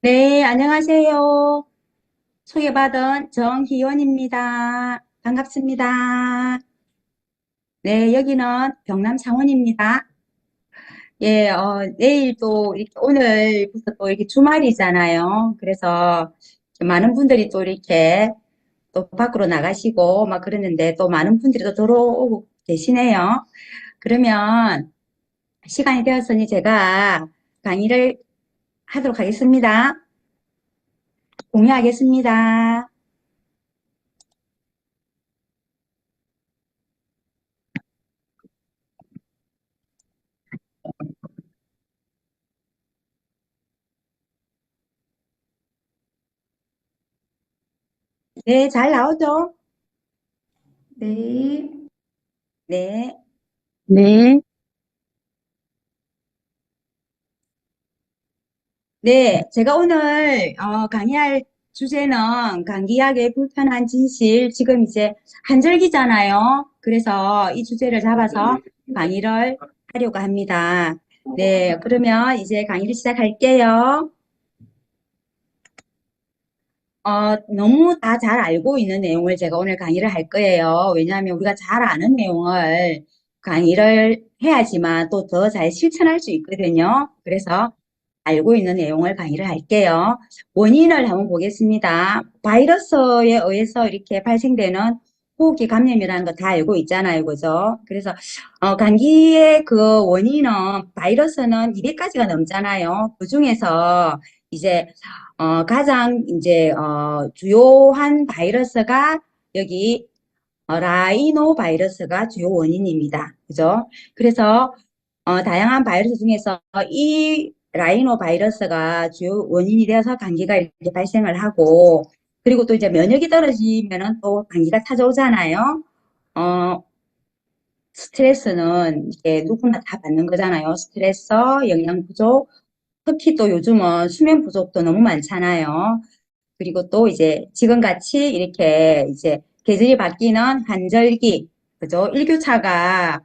네, 안녕하세요. 소개받은 정희원입니다. 반갑습니다. 네, 여기는 경남 창원입니다. 예, 내일 또, 이렇게 오늘부터 또 이렇게 주말이잖아요. 그래서 많은 분들이 또 이렇게 또 밖으로 나가시고 막 그러는데 또 많은 분들이 또 들어오고 계시네요. 그러면 시간이 되었으니 제가 강의를 하도록 하겠습니다. 공유하겠습니다. 네, 잘 나오죠? 네. 네. 네, 네. 제가 오늘, 강의할 주제는 감기약의 불편한 진실. 지금 이제 한절기잖아요. 그래서 이 주제를 잡아서 강의를 하려고 합니다. 네. 그러면 이제 강의를 시작할게요. 너무 다 잘 알고 있는 내용을 제가 오늘 강의를 할 거예요. 왜냐하면 우리가 잘 아는 내용을 강의를 해야지만 또 더 잘 실천할 수 있거든요. 그래서 알고 있는 내용을 강의를 할게요. 원인을 한번 보겠습니다. 바이러스에 의해서 이렇게 발생되는 호흡기 감염이라는 거 다 알고 있잖아요. 그죠? 그래서, 감기의 그 원인은 바이러스는 200가지가 넘잖아요. 그 중에서 이제 가장 이제 주요한 바이러스가 여기 라이노 바이러스가 주요 원인입니다. 그죠? 그래서 다양한 바이러스 중에서 이 라이노 바이러스가 주요 원인이 되어서 감기가 이렇게 발생을 하고 그리고 또 이제 면역이 떨어지면은 또 감기가 찾아오잖아요. 어, 스트레스는 이게 누구나 다 받는 거잖아요. 스트레스, 영양 부족, 특히 또 요즘은 수면 부족도 너무 많잖아요. 그리고 또 이제 지금같이 이렇게 이제 계절이 바뀌는 한절기, 그죠? 일교차가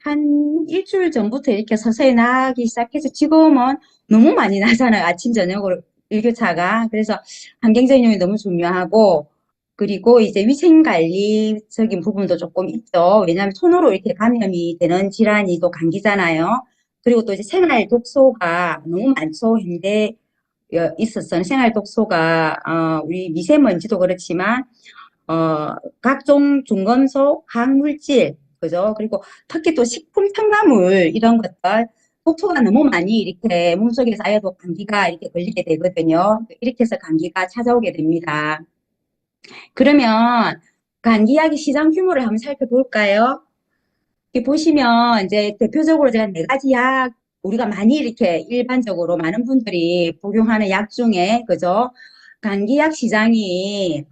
한 일주일 전부터 이렇게 서서히 나기 시작해서 지금은 너무 많이 나잖아요. 아침, 저녁으로 일교차가. 그래서 환경적인 요인이 너무 중요하고, 그리고 이제 위생관리적인 부분도 조금 있죠. 왜냐하면 손으로 이렇게 감염이 되는 질환이 또 감기잖아요. 그리고 또 이제 생활 독소가 너무 많죠. 현대 있었던 생활 독소가 우리 미세먼지도 그렇지만 각종 중금속, 항물질, 그죠? 그리고 특히 또 식품 첨가물 이런 것들 독소가 너무 많이 이렇게 몸속에 쌓여도 감기가 이렇게 걸리게 되거든요. 이렇게 해서 감기가 찾아오게 됩니다. 그러면 감기약의 시장 규모를 한번 살펴볼까요? 이렇게 보시면 이제 대표적으로 제가 네 가지 약 우리가 많이 이렇게 일반적으로 많은 분들이 복용하는 약 중에 그죠? 감기약 시장이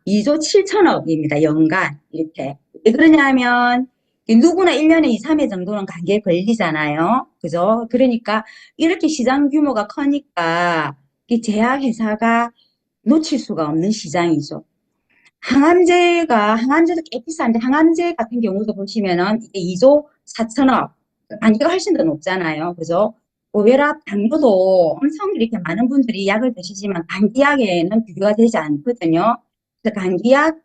2조 7천억입니다. 연간 이렇게. 왜 그러냐면 누구나 1년에 2, 3회 정도는 감기에 걸리잖아요. 그죠? 그러니까 이렇게 시장 규모가 크니까 이 제약회사가 놓칠 수가 없는 시장이죠. 항암제도 꽤 비싼데, 항암제 같은 경우도 보시면은 이게 2조 4천억, 단계가 훨씬 더 높잖아요. 그죠? 고혈압, 당뇨도 엄청 이렇게 많은 분들이 약을 드시지만 감기약에는 비교가 되지 않거든요. 그래서 감기약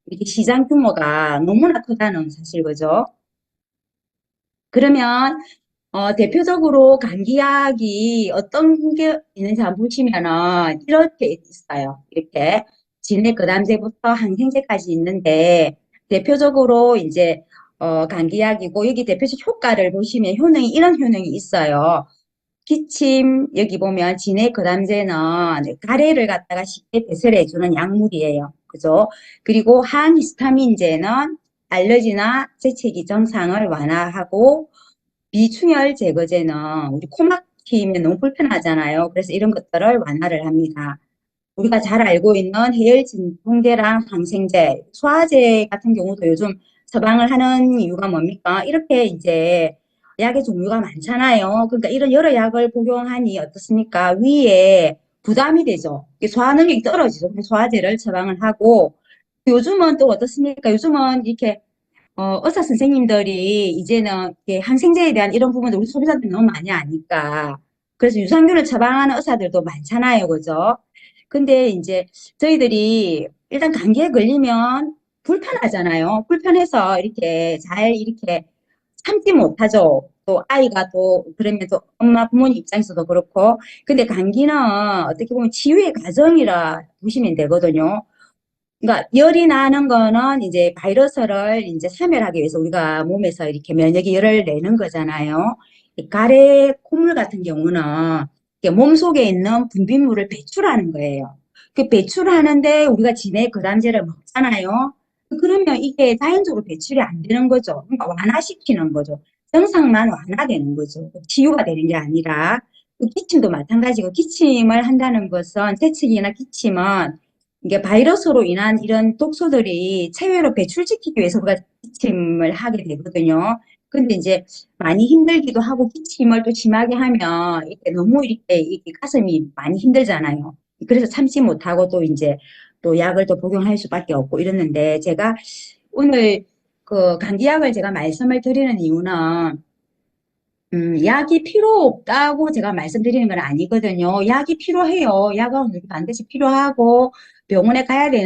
이렇게 시장 규모가 너무나 크다는 사실, 그죠? 그러면 대표적으로 감기약이 어떤 게 있는지 한번 보시면은 이렇게 있어요. 이렇게 진액거담제부터 항생제까지 있는데 대표적으로 이제 감기약이고 여기 대표적 효과를 보시면 효능이 이런 효능이 있어요. 기침 여기 보면 진액거담제는 가래를 갖다가 쉽게 배설해주는 약물이에요. 그죠? 그리고 항히스타민제는 알러지나 재채기 증상을 완화하고 비충혈 제거제는 우리 코 막히면 너무 불편하잖아요. 그래서 이런 것들을 완화를 합니다. 우리가 잘 알고 있는 해열 진통제랑 항생제, 소화제 같은 경우도 요즘 처방을 하는 이유가 뭡니까? 이렇게 이제 약의 종류가 많잖아요. 그러니까 이런 여러 약을 복용하니 어떻습니까? 위에 부담이 되죠. 소화 능력이 떨어지죠. 그래서 소화제를 처방을 하고 요즘은 또 어떻습니까? 요즘은 이렇게 의사 선생님들이 이제는 이렇게 항생제에 대한 이런 부분을 우리 소비자들이 너무 많이 아니까 그래서 유산균을 처방하는 의사들도 많잖아요. 그죠? 근데 이제 저희들이 일단 감기에 걸리면 불편하잖아요. 불편해서 이렇게 잘 이렇게 참지 못하죠. 또 아이가 또 그러면 또 엄마 부모님 입장에서도 그렇고. 근데 감기는 어떻게 보면 치유의 과정이라 보시면 되거든요. 그러니까 열이 나는 거는 이제 바이러스를 이제 사멸하기 위해서 우리가 몸에서 이렇게 면역이 열을 내는 거잖아요. 이 가래 콧물 같은 경우는 이게 몸속에 있는 분비물을 배출하는 거예요. 그 배출하는데 우리가 진해 그람제를 먹잖아요. 그러면 이게 자연적으로 배출이 안 되는 거죠. 그러니까 완화시키는 거죠. 증상만 완화되는 거죠. 치유가 되는 게 아니라. 기침도 마찬가지고 기침을 한다는 것은 재채기나 기침은 이게 바이러스로 인한 이런 독소들이 체외로 배출시키기 위해서 우리가 기침을 하게 되거든요. 근데 이제 많이 힘들기도 하고 기침을 또 심하게 하면 이렇게 너무 이렇게 가슴이 많이 힘들잖아요. 그래서 참지 못하고 또 이제 또 약을 또 복용할 수밖에 없고 이러는데 제가 오늘 그 감기약을 제가 말씀을 드리는 이유는 약이 필요 없다고 제가 말씀드리는 건 아니거든요. 약이 필요해요. 약은 반드시 필요하고 병원에 가야 될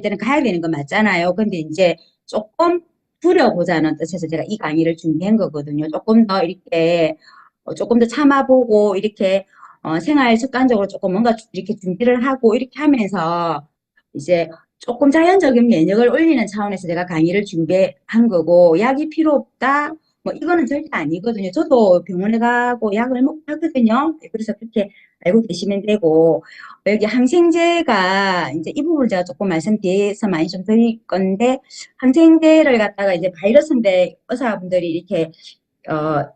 때는 가야 되는 거 맞잖아요. 근데 이제 조금 줄여보자는 뜻에서 제가 이 강의를 준비한 거거든요. 조금 더 이렇게, 조금 더 참아보고, 이렇게, 생활 습관적으로 조금 뭔가 이렇게 준비를 하고, 이렇게 하면서 이제 조금 자연적인 면역을 올리는 차원에서 제가 강의를 준비한 거고, 약이 필요 없다? 뭐 이거는 절대 아니거든요. 저도 병원에 가고 약을 먹고 하거든요. 그래서 그렇게 알고 계시면 되고 여기 항생제가 이제 이 부분을 제가 조금 말씀드려서 많이 좀 드릴 건데 항생제를 갖다가 이제 바이러스인데 의사분들이 이렇게 어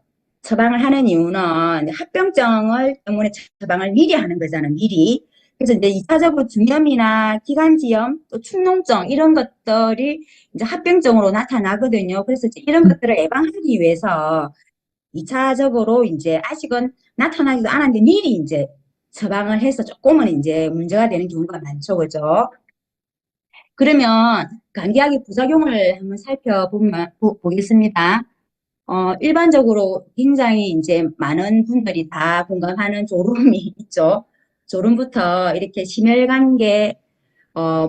처방을 하는 이유는 합병증을 때문에 처방을 미리 하는 거잖아요. 미리. 그래서 이제 2차적으로 중염이나 기관지염, 또 축농증 이런 것들이 이제 합병증으로 나타나거든요. 그래서 이제 이런 것들을 예방하기 위해서 2차적으로 이제 아직은 나타나지도 않았는데 미리 이제 처방을 해서 조금은 이제 문제가 되는 경우가 많죠. 그죠? 그러면 감기약의 부작용을 한번 보겠습니다. 일반적으로 굉장히 이제 많은 분들이 다 공감하는 졸음이 있죠. 졸음부터 이렇게 심혈관계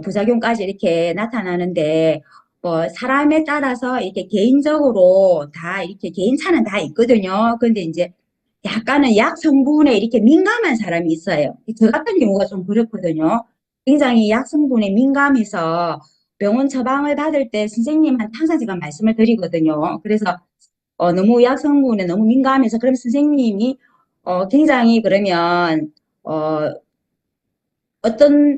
부작용까지 이렇게 나타나는데, 사람에 따라서 이렇게 개인적으로 다 이렇게 개인차는 다 있거든요. 근데 이제 약간은 약 성분에 이렇게 민감한 사람이 있어요. 저 같은 경우가 좀 그렇거든요. 굉장히 약 성분에 민감해서 병원 처방을 받을 때 선생님한테 항상 제가 말씀을 드리거든요. 그래서 너무 약 성분에 너무 민감해서 그럼 선생님이 굉장히 그러면 어, 어떤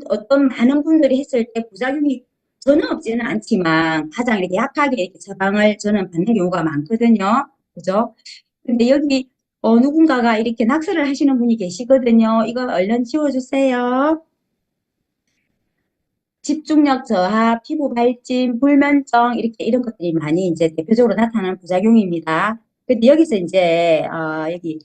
많은 분들이 했을 때 부작용이 전혀 없지는 않지만 가장 이렇게 약하게 이렇게 처방을 저는 받는 경우가 많거든요. 그죠? 근데 여기 누군가가 이렇게 낙서를 하시는 분이 계시거든요. 이거 얼른 지워주세요. 집중력 저하, 피부 발진, 불면증 이렇게 이런 것들이 많이 이제 대표적으로 나타나는 부작용입니다. 근데 여기서 이제 여기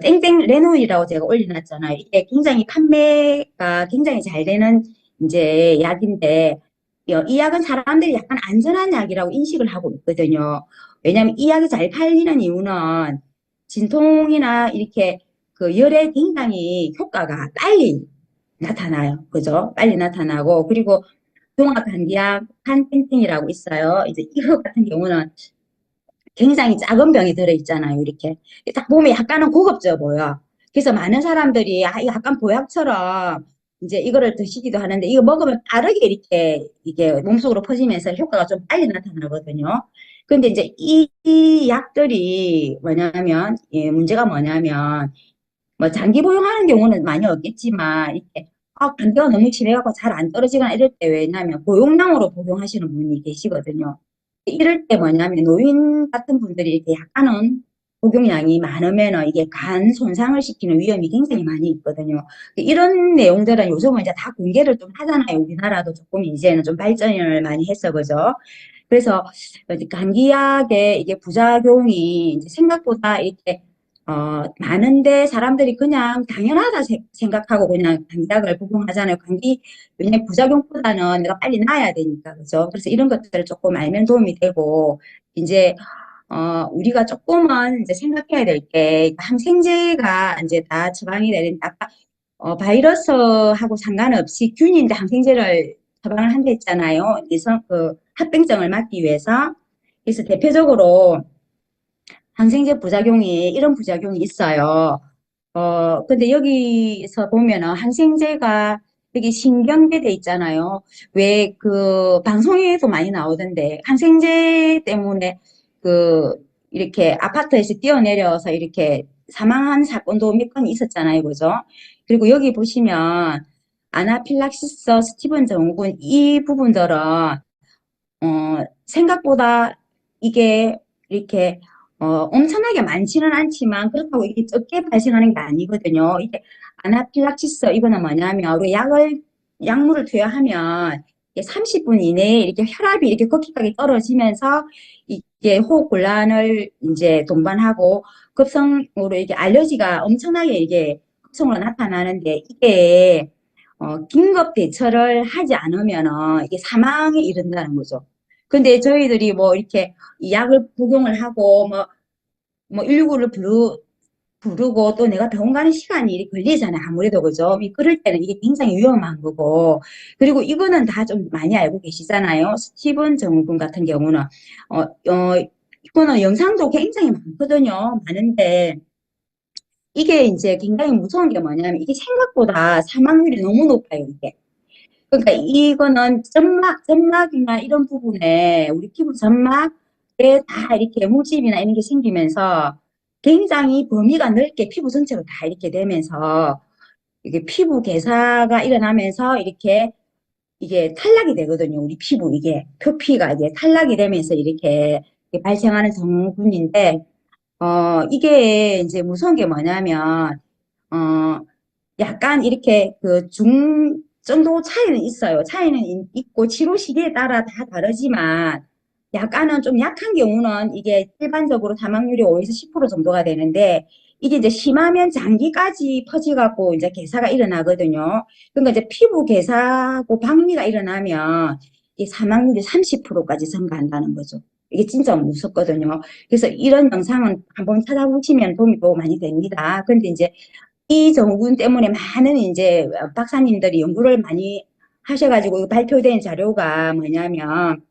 땡땡 레노이라고 제가 올려놨잖아요. 이게 굉장히 판매가 굉장히 잘 되는 이제 약인데, 이 약은 사람들이 약간 안전한 약이라고 인식을 하고 있거든요. 왜냐하면 이 약이 잘 팔리는 이유는 진통이나 이렇게 그 열에 굉장히 효과가 빨리 나타나요. 그죠? 빨리 나타나고, 그리고 종합감기약 한땡땡이라고 있어요. 이제 이거 같은 경우는 굉장히 작은 병이 들어있잖아요. 이렇게. 딱 보면 약간은 고급져 보여. 그래서 많은 사람들이, 이거 약간 보약처럼 이제 이거를 드시기도 하는데, 이거 먹으면 빠르게 이렇게, 이게 몸속으로 퍼지면서 효과가 좀 빨리 나타나거든요. 근데 이제 이 약들이 뭐냐면, 예, 문제가 뭐냐면, 뭐 장기 복용하는 경우는 많이 없겠지만, 이렇게, 감기가 너무 심해갖고 잘 안 떨어지거나 이럴 때 왜냐면, 복용량으로 복용하시는 분이 계시거든요. 이럴 때 뭐냐면 노인 같은 분들이 이렇게 약간은 복용량이 많으면 이게 간 손상을 시키는 위험이 굉장히 많이 있거든요. 이런 내용들은 요즘은 이제 다 공개를 좀 하잖아요. 우리나라도 조금 이제는 좀 발전을 많이 했어, 그죠? 그래서 이제 감기약의 이게 부작용이 이제 생각보다 이렇게 많은데 사람들이 그냥 당연하다 생각하고 그냥 감기약을 복용하잖아요. 왜냐면 부작용보다는 내가 빨리 나아야 되니까, 그죠? 그래서 이런 것들을 조금 알면 도움이 되고, 이제, 우리가 조금은 이제 생각해야 될 게, 항생제가 이제 다 처방이 되는, 아까, 바이러스하고 상관없이 균인데 항생제를 처방을 한다 했잖아요. 그래서 합병증을 막기 위해서. 그래서 대표적으로 항생제 부작용이, 이런 부작용이 있어요. 근데 여기서 보면은 항생제가 여기 신경계 돼 있잖아요. 왜 방송에도 많이 나오던데 항생제 때문에 그 이렇게 아파트에서 뛰어내려서 이렇게 사망한 사건도 몇 건 있었잖아요. 그죠? 그리고 여기 보시면 아나필락시스, 스티븐 증후군 이 부분들은 생각보다 이게 이렇게 엄청나게 많지는 않지만 그렇다고 이게 적게 발생하는 게 아니거든요. 이게 아나필락시스 이거는 뭐냐면 우리 약물을 투여하면 이게 30분 이내에 이렇게 혈압이 이렇게 급격하게 떨어지면서 이게 호흡 곤란을 이제 동반하고 급성으로 이게 알러지가 엄청나게 이게 급성으로 나타나는데 이게 긴급 대처를 하지 않으면은 이게 사망에 이른다는 거죠. 근데 저희들이 뭐 이렇게 이 약을 복용을 하고 뭐 119를 부르고 또 내가 병원 가는 시간이 이렇게 걸리잖아요. 아무래도 그죠? 그럴 때는 이게 굉장히 위험한 거고. 그리고 이거는 다 좀 많이 알고 계시잖아요. 스티븐 증후군 같은 경우는 이거는 영상도 굉장히 많거든요. 많은데 이게 이제 굉장히 무서운 게 뭐냐면 이게 생각보다 사망률이 너무 높아요. 이게. 그러니까 이거는 점막이나 이런 부분에 우리 피부 점막에 다 이렇게 물집이나 이런 게 생기면서 굉장히 범위가 넓게 피부 전체로 다 이렇게 되면서 이게 피부 괴사가 일어나면서 이렇게 이게 탈락이 되거든요. 우리 피부 이게 표피가 이게 탈락이 되면서 이렇게 발생하는 증후군인데 이게 이제 무서운 게 뭐냐면 어 약간 이렇게 정도 차이는 있어요. 차이는 있고 치료 시기에 따라 다 다르지만 약간은 좀 약한 경우는 이게 일반적으로 사망률이 5에서 10% 정도가 되는데 이게 이제 심하면 장기까지 퍼져갖고 이제 괴사가 일어나거든요. 그러니까 이제 피부 괴사하고 박리가 일어나면 이 사망률이 30%까지 증가한다는 거죠. 이게 진짜 무섭거든요. 그래서 이런 영상은 한번 찾아보시면 도움이 또 많이 됩니다. 근데 이제 이 정군 때문에 많은 이제 박사님들이 연구를 많이 하셔가지고 발표된 자료가 뭐냐면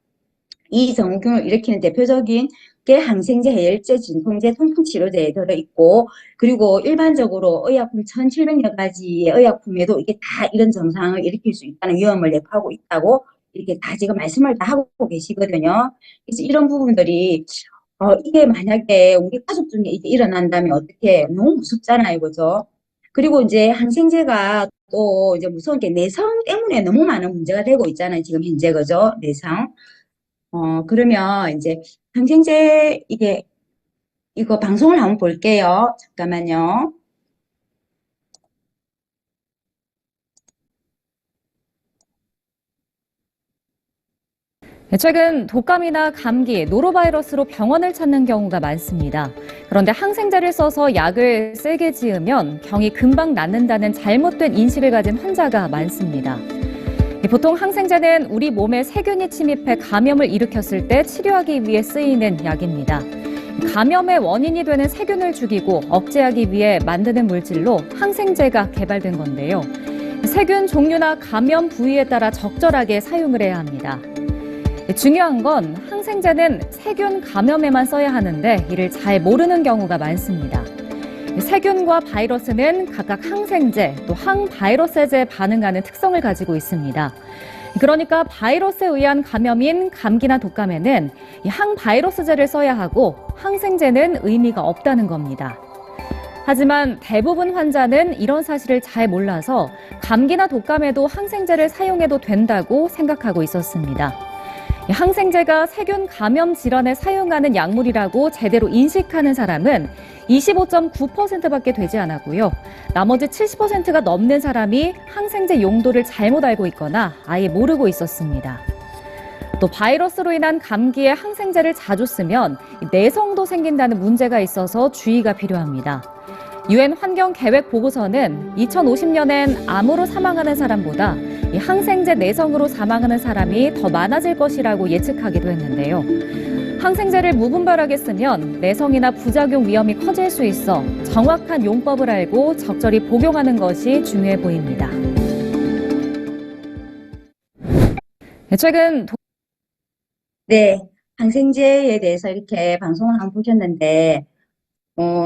이 정균을 일으키는 대표적인 게 항생제, 해열제, 진통제, 통풍치료제에 들어있고 그리고 일반적으로 의약품 1,700여 가지의 의약품에도 이게 다 이런 증상을 일으킬 수 있다는 위험을 내포하고 있다고 이렇게 다 지금 말씀을 다 하고 계시거든요. 그래서 이런 부분들이 이게 만약에 우리 가족 중에 이게 일어난다면 어떻게 너무 무섭잖아요, 그죠? 그리고 이제 항생제가 또 이제 무서운 게 내성 때문에 너무 많은 문제가 되고 있잖아요, 지금 현재, 그죠? 내성. 그러면 이제 항생제 이거 방송을 한번 볼게요. 잠깐만요. 최근 독감이나 감기, 노로바이러스로 병원을 찾는 경우가 많습니다. 그런데 항생제를 써서 약을 세게 지으면 병이 금방 낫는다는 잘못된 인식을 가진 환자가 많습니다. 보통 항생제는 우리 몸에 세균이 침입해 감염을 일으켰을 때 치료하기 위해 쓰이는 약입니다. 감염의 원인이 되는 세균을 죽이고 억제하기 위해 만드는 물질로 항생제가 개발된 건데요. 세균 종류나 감염 부위에 따라 적절하게 사용을 해야 합니다. 중요한 건 항생제는 세균 감염에만 써야 하는데 이를 잘 모르는 경우가 많습니다. 세균과 바이러스는 각각 항생제 또 항바이러스제에 반응하는 특성을 가지고 있습니다. 그러니까 바이러스에 의한 감염인 감기나 독감에는 이 항바이러스제를 써야 하고 항생제는 의미가 없다는 겁니다. 하지만 대부분 환자는 이런 사실을 잘 몰라서 감기나 독감에도 항생제를 사용해도 된다고 생각하고 있었습니다. 항생제가 세균 감염 질환에 사용하는 약물이라고 제대로 인식하는 사람은 25.9%밖에 되지 않았고요. 나머지 70%가 넘는 사람이 항생제 용도를 잘못 알고 있거나 아예 모르고 있었습니다. 또 바이러스로 인한 감기에 항생제를 자주 쓰면 내성도 생긴다는 문제가 있어서 주의가 필요합니다. 유엔 환경계획 보고서는 2050년엔 암으로 사망하는 사람보다 이 항생제 내성으로 사망하는 사람이 더 많아질 것이라고 예측하기도 했는데요. 항생제를 무분별하게 쓰면 내성이나 부작용 위험이 커질 수 있어 정확한 용법을 알고 적절히 복용하는 것이 중요해 보입니다. 최근 네, 항생제에 대해서 이렇게 방송을 한번 보셨는데,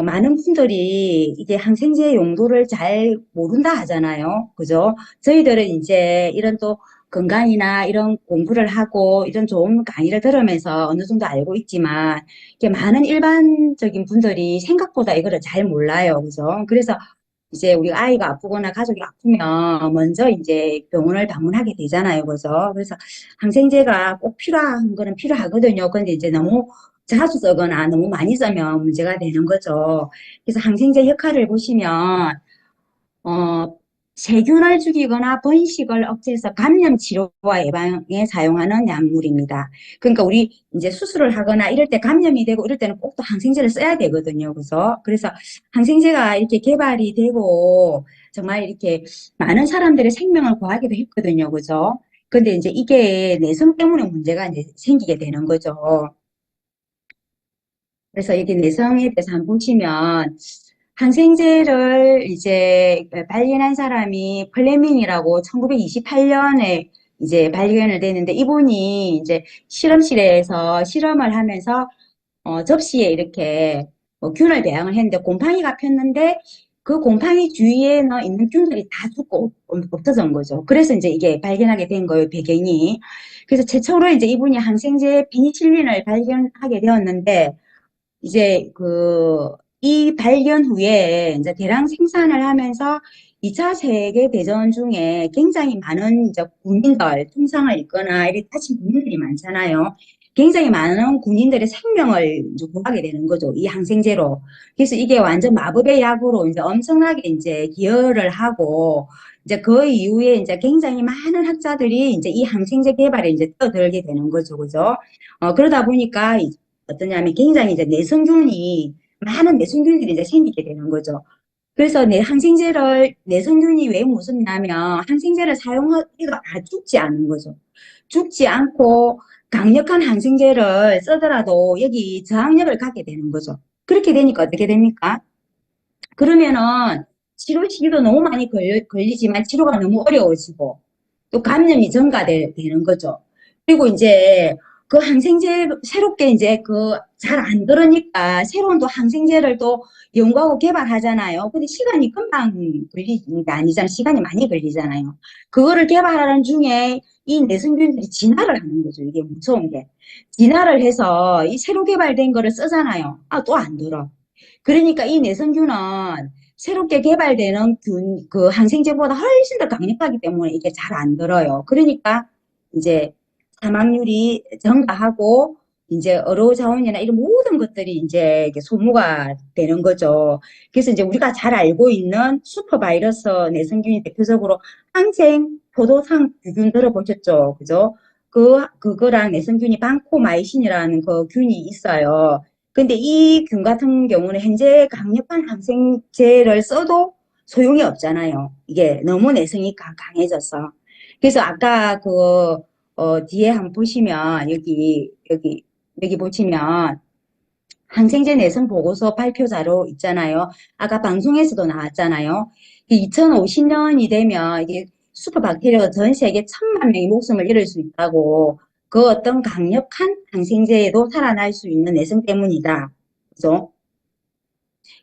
많은 분들이 이게 항생제 용도를 잘 모른다 하잖아요. 그죠? 저희들은 이제 이런 또 건강이나 이런 공부를 하고 이런 좋은 강의를 들으면서 어느 정도 알고 있지만, 이게 많은 일반적인 분들이 생각보다 이거를 잘 몰라요. 그죠? 그래서 이제 우리 아이가 아프거나 가족이 아프면 먼저 이제 병원을 방문하게 되잖아요. 그죠? 그래서 항생제가 꼭 필요한 거는 필요하거든요. 근데 이제 너무 자주 쓰거나 너무 많이 쓰면 문제가 되는 거죠. 그래서 항생제 역할을 보시면, 어, 세균을 죽이거나 번식을 억제해서 감염 치료와 예방에 사용하는 약물입니다. 그러니까 우리 이제 수술을 하거나 이럴 때 감염이 되고 이럴 때는 꼭 또 항생제를 써야 되거든요. 그래서 항생제가 이렇게 개발이 되고 정말 이렇게 많은 사람들의 생명을 구하기도 했거든요. 그죠? 근데 이제 이게 내성 때문에 문제가 이제 생기게 되는 거죠. 그래서 이게 내성에 대해서 한번 보시면 항생제를 이제 발견한 사람이 플레밍이라고 1928년에 이제 발견을 되는데 이분이 이제 실험실에서 실험을 하면서 접시에 이렇게 균을 배양을 했는데 곰팡이가 폈는데 그 곰팡이 주위에는 있는 균들이 다 죽고 없어진 거죠. 그래서 이제 이게 발견하게 된 거예요, 배경이. 그래서 최초로 이제 이분이 항생제 페니실린을 발견하게 되었는데 이제 이 발견 후에 이제 대량 생산을 하면서 2차 세계대전 중에 굉장히 많은 이제 군인들, 통상을 입거나 이렇게 다친 군인들이 많잖아요. 굉장히 많은 군인들의 생명을 이제 구하게 되는 거죠. 이 항생제로. 그래서 이게 완전 마법의 약으로 이제 엄청나게 이제 기여를 하고, 이제 그 이후에 이제 굉장히 많은 학자들이 이제 이 항생제 개발에 이제 떠들게 되는 거죠. 그죠? 그러다 보니까 어떠냐면 굉장히 이제 많은 내성균들이 이제 생기게 되는 거죠. 그래서 내성균이 왜 무섭냐면 항생제를 사용하기가 죽지 않는 거죠. 죽지 않고 강력한 항생제를 쓰더라도 여기 저항력을 갖게 되는 거죠. 그렇게 되니까 어떻게 됩니까? 그러면은 치료 시기도 너무 많이 걸리지만 치료가 너무 어려워지고 또 감염이 증가되는 거죠. 그리고 이제 그 항생제 새롭게 이제 잘 안 들으니까 새로운 또 항생제를 또 연구하고 개발하잖아요. 근데 시간이 금방 걸리는 게 아니잖아요. 시간이 많이 걸리잖아요. 그거를 개발하는 중에 이 내성균들이 진화를 하는 거죠. 이게 무서운 게. 진화를 해서 이 새로 개발된 거를 쓰잖아요. 아, 또 안 들어. 그러니까 이 내성균은 새롭게 개발되는 항생제보다 훨씬 더 강력하기 때문에 이게 잘 안 들어요. 그러니까 이제 사망률이 증가하고 이제 의료자원이나 이런 모든 것들이 이제 이게 소모가 되는 거죠. 그래서 이제 우리가 잘 알고 있는 슈퍼바이러스 내성균이 대표적으로 항생, 포도당 유균 들어보셨죠? 그죠? 그거랑 내성균이 방코마이신이라는 그 균이 있어요. 근데 이 균 같은 경우는 현재 강력한 항생제를 써도 소용이 없잖아요. 이게 너무 내성이 강해져서. 그래서 아까 뒤에 한번 보시면, 여기 보시면, 항생제 내성 보고서 발표 자료 있잖아요. 아까 방송에서도 나왔잖아요. 2050년이 되면 이게 슈퍼박테리아가 전 세계 1,000만 명의 목숨을 잃을 수 있다고 그 어떤 강력한 항생제에도 살아날 수 있는 내성 때문이다. 그죠?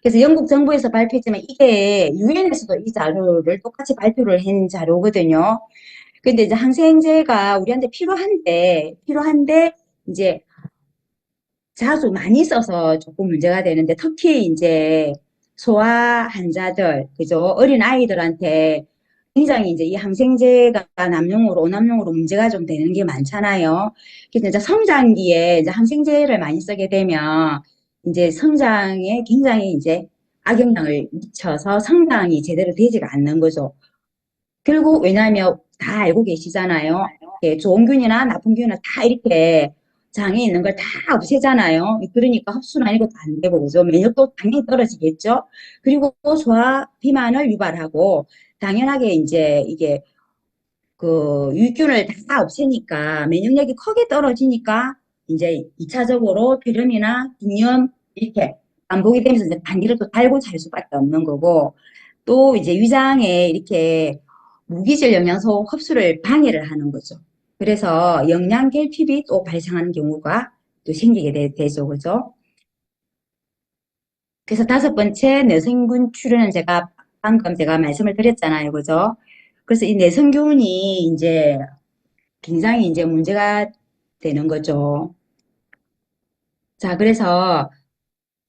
그래서 영국 정부에서 발표했지만 이게 유엔에서도 이 자료를 똑같이 발표를 한 자료거든요. 근데 이제 항생제가 우리한테 필요한데 이제 자주 많이 써서 조금 문제가 되는데 특히 이제 소아 환자들, 그죠? 어린 아이들한테 굉장히 이제 이 항생제가 남용으로, 오남용으로 문제가 좀 되는 게 많잖아요. 그래서 이제 성장기에 이제 항생제를 많이 쓰게 되면 이제 성장에 굉장히 이제 악영향을 미쳐서 성장이 제대로 되지가 않는 거죠. 결국 왜냐하면 다 알고 계시잖아요. 예, 좋은 균이나 나쁜 균은 다 이렇게 장에 있는 걸 다 없애잖아요. 그러니까 흡수는 아니고 안 되고 그죠? 면역도 당연히 떨어지겠죠. 그리고 소화 비만을 유발하고 당연하게 이제 이게 유익균을 다 없애니까 면역력이 크게 떨어지니까 이제 2차적으로 폐렴이나 균염 이렇게 반복이 되면서 이제 감기를 또 달고 잘 수밖에 없는 거고, 또 이제 위장에 이렇게 무기질 영양소 흡수를 방해를 하는 거죠. 그래서 영양 결핍이 또 발생하는 경우가 또 생기게 되죠. 그죠? 그래서 다섯 번째 내성균 출현은 제가 방금 제가 말씀을 드렸잖아요. 그죠? 그래서 이 내성균이 이제 굉장히 이제 문제가 되는 거죠. 자, 그래서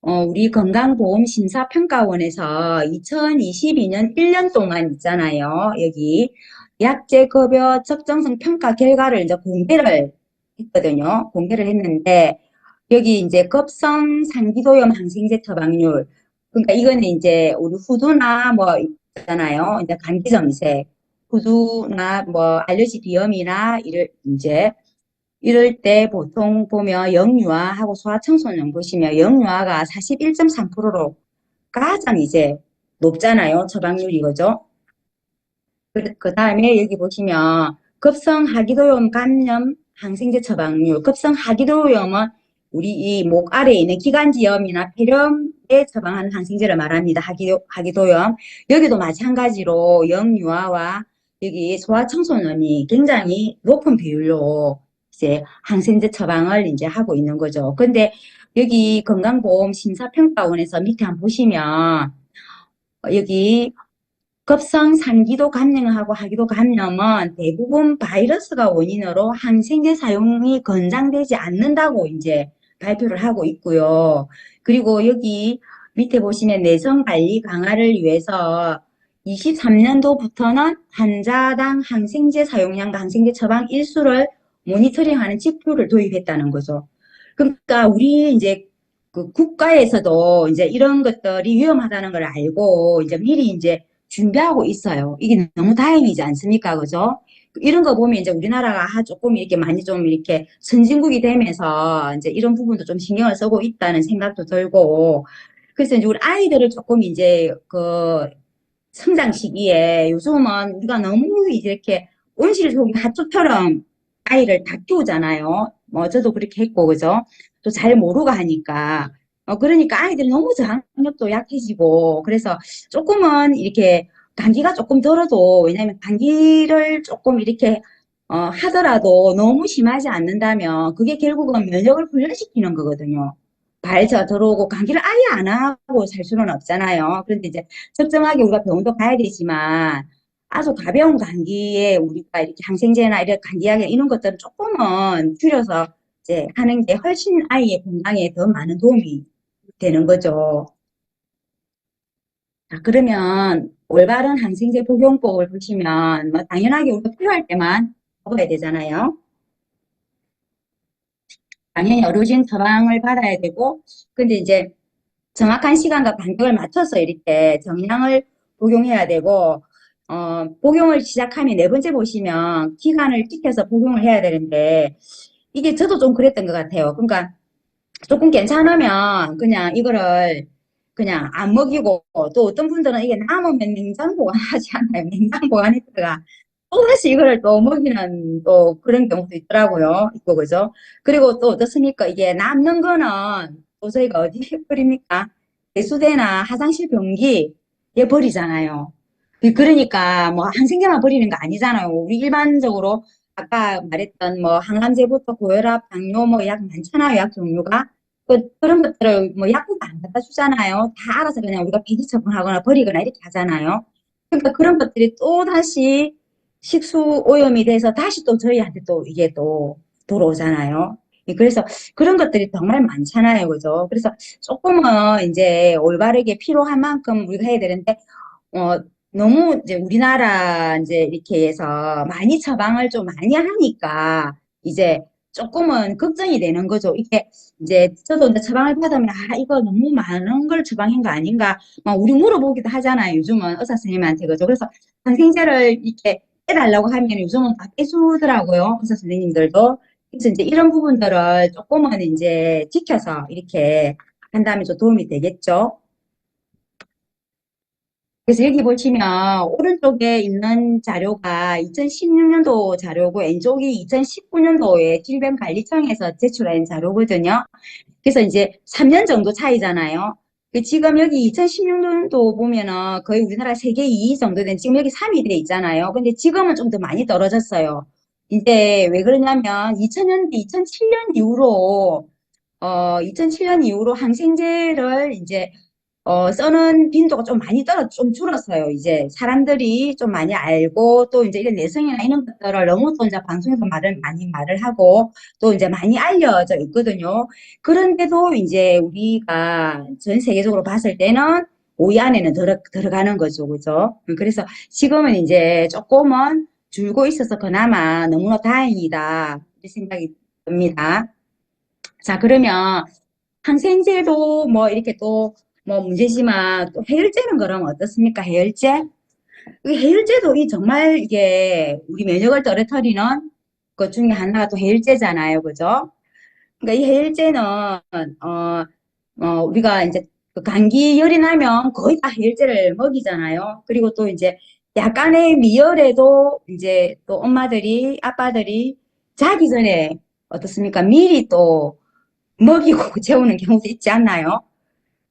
우리 건강보험심사평가원에서 2022년 1년 동안 있잖아요. 여기 약제급여 적정성 평가 결과를 이제 공개를 했거든요. 공개를 했는데 여기 이제 급성 상기도염 항생제 처방률, 그러니까 이거는 이제 우리 후두나 뭐 있잖아요. 이제 감기점색, 후두나 뭐 알레르기 비염이나 이럴 때 보통 보면 영유아하고 소아청소년 보시면 영유아가 41.3%로 가장 이제 높잖아요. 처방률이 그죠? 그 다음에 여기 보시면 급성 하기도염 감염 항생제 처방률. 급성 하기도염은 우리 이 목 아래에 있는 기관지염이나 폐렴에 처방하는 항생제를 말합니다. 하기도염. 여기도 마찬가지로 영유아와 여기 소아청소년이 굉장히 높은 비율로 이제 항생제 처방을 이제 하고 있는 거죠. 근데 여기 건강보험 심사평가원에서 밑에 한번 보시면 여기 급성 상기도 감염하고 하기도 감염은 대부분 바이러스가 원인으로 항생제 사용이 권장되지 않는다고 이제 발표를 하고 있고요. 그리고 여기 밑에 보시면 내성 관리 강화를 위해서 23년도부터는 환자당 항생제 사용량과 항생제 처방 일수를 모니터링하는 지표를 도입했다는 거죠. 그러니까 우리 이제 그 국가에서도 이제 이런 것들이 위험하다는 걸 알고 이제 미리 이제 준비하고 있어요. 이게 너무 다행이지 않습니까? 그죠? 이런 거 보면 이제 우리나라가 조금 이렇게 많이 좀 이렇게 선진국이 되면서 이제 이런 부분도 좀 신경을 쓰고 있다는 생각도 들고, 그래서 이제 우리 아이들을 조금 이제 그 성장 시기에 요즘은 우리가 너무 이렇게 온실 속의 핫초처럼 아이를 다 키우잖아요. 뭐 저도 그렇게 했고, 그죠? 또 잘 모르고 하니까. 그러니까 아이들이 너무 저항력도 약해지고, 그래서 조금은 이렇게 감기가 조금 들어도, 왜냐면 감기를 조금 이렇게 하더라도 너무 심하지 않는다면 그게 결국은 면역을 훈련시키는 거거든요. 발저 들어오고 감기를 아예 안 하고 살 수는 없잖아요. 그런데 이제 적정하게 우리가 병원도 가야 되지만 아주 가벼운 감기에 우리가 이렇게 항생제나 이런 감기약이나 이런 것들은 조금은 줄여서 이제 하는 게 훨씬 아이의 건강에 더 많은 도움이 되는 거죠. 자, 그러면 올바른 항생제 복용법을 보시면 뭐 당연하게 우리가 필요할 때만 먹어야 되잖아요. 당연히 어르신 처방을 받아야 되고, 근데 이제 정확한 시간과 간격을 맞춰서 이렇게 정량을 복용해야 되고, 복용을 시작하면 네 번째 보시면 기간을 지켜서 복용을 해야 되는데, 이게 저도 좀 그랬던 것 같아요. 그러니까 조금 괜찮으면 그냥 이거를 그냥 안 먹이고, 또 어떤 분들은 이게 남으면 냉장 보관하지 않나요? 냉장 보관했다가 또다시 이거를 또 먹이는 또 그런 경우도 있더라고요. 있고, 그죠? 그리고 또 어떻습니까? 이게 남는 거는 또 저희가 어디에 버립니까? 배수대나 화장실 변기에 버리잖아요. 그러니까 뭐 항생제만 버리는 거 아니잖아요. 우리 일반적으로 아까 말했던 뭐 항암제부터 고혈압, 당뇨 뭐 약 많잖아요. 약 종류가. 그런 것들을 뭐 약국 안 갖다 주잖아요. 다 알아서 그냥 우리가 폐기 처분하거나 버리거나 이렇게 하잖아요. 그러니까 그런 것들이 또 다시 식수 오염이 돼서 다시 또 저희한테 또 이게 또 돌아오잖아요. 그래서 그런 것들이 정말 많잖아요. 그죠? 그래서 조금은 이제 올바르게 필요한 만큼 우리가 해야 되는데, 어, 너무 이제 우리나라 이제 이렇게 해서 많이 처방을 좀 많이 하니까 이제 조금은 걱정이 되는 거죠. 이게 이제 저도 이제 처방을 받으면 이거 너무 많은 걸 처방한 거 아닌가 막 우리 물어보기도 하잖아요. 요즘은 의사 선생님한테 그죠. 그래서 항생제를 이렇게 빼달라고 하면 요즘은 다 빼주더라고요. 의사 선생님들도. 그래서 이제 이런 부분들을 조금은 이제 지켜서 이렇게 한다면 좀 도움이 되겠죠. 그래서 여기 보시면 오른쪽에 있는 자료가 2016년도 자료고 왼쪽이 2019년도에 질병관리청에서 제출한 자료거든요. 그래서 이제 3년 정도 차이잖아요. 지금 여기 2016년도 보면은 거의 우리나라 세계 2위 정도 된 지금 여기 3위 돼 있잖아요. 근데 지금은 좀 더 많이 떨어졌어요. 이제 왜 그러냐면 2007년 이후로 2007년 이후로 항생제를 이제 써는 빈도가 좀 많이 좀 줄었어요. 이제 사람들이 좀 많이 알고 또 이제 이런 내성이나 이런 것들을 너무 또 이제 방송에서 많이 말을 하고 또 이제 많이 알려져 있거든요. 그런데도 이제 우리가 전 세계적으로 봤을 때는 5위 안에는 들어가는 거죠. 그죠? 그래서 지금은 이제 조금은 줄고 있어서 그나마 너무나 다행이다. 이 생각이 듭니다. 자, 그러면 항생제도 뭐 이렇게 또 뭐 문제지만 또 해열제는 그럼 어떻습니까? 해열제? 이 해열제도 이 정말 이게 우리 면역을 떨어뜨리는 것 중에 하나가 또 해열제잖아요. 그죠? 그러니까 이 해열제는 우리가 이제 그 감기 열이 나면 거의 다 해열제를 먹이잖아요. 그리고 또 이제 약간의 미열에도 이제 또 엄마들이 아빠들이 자기 전에 어떻습니까? 미리 또 먹이고 재우는 경우도 있지 않나요?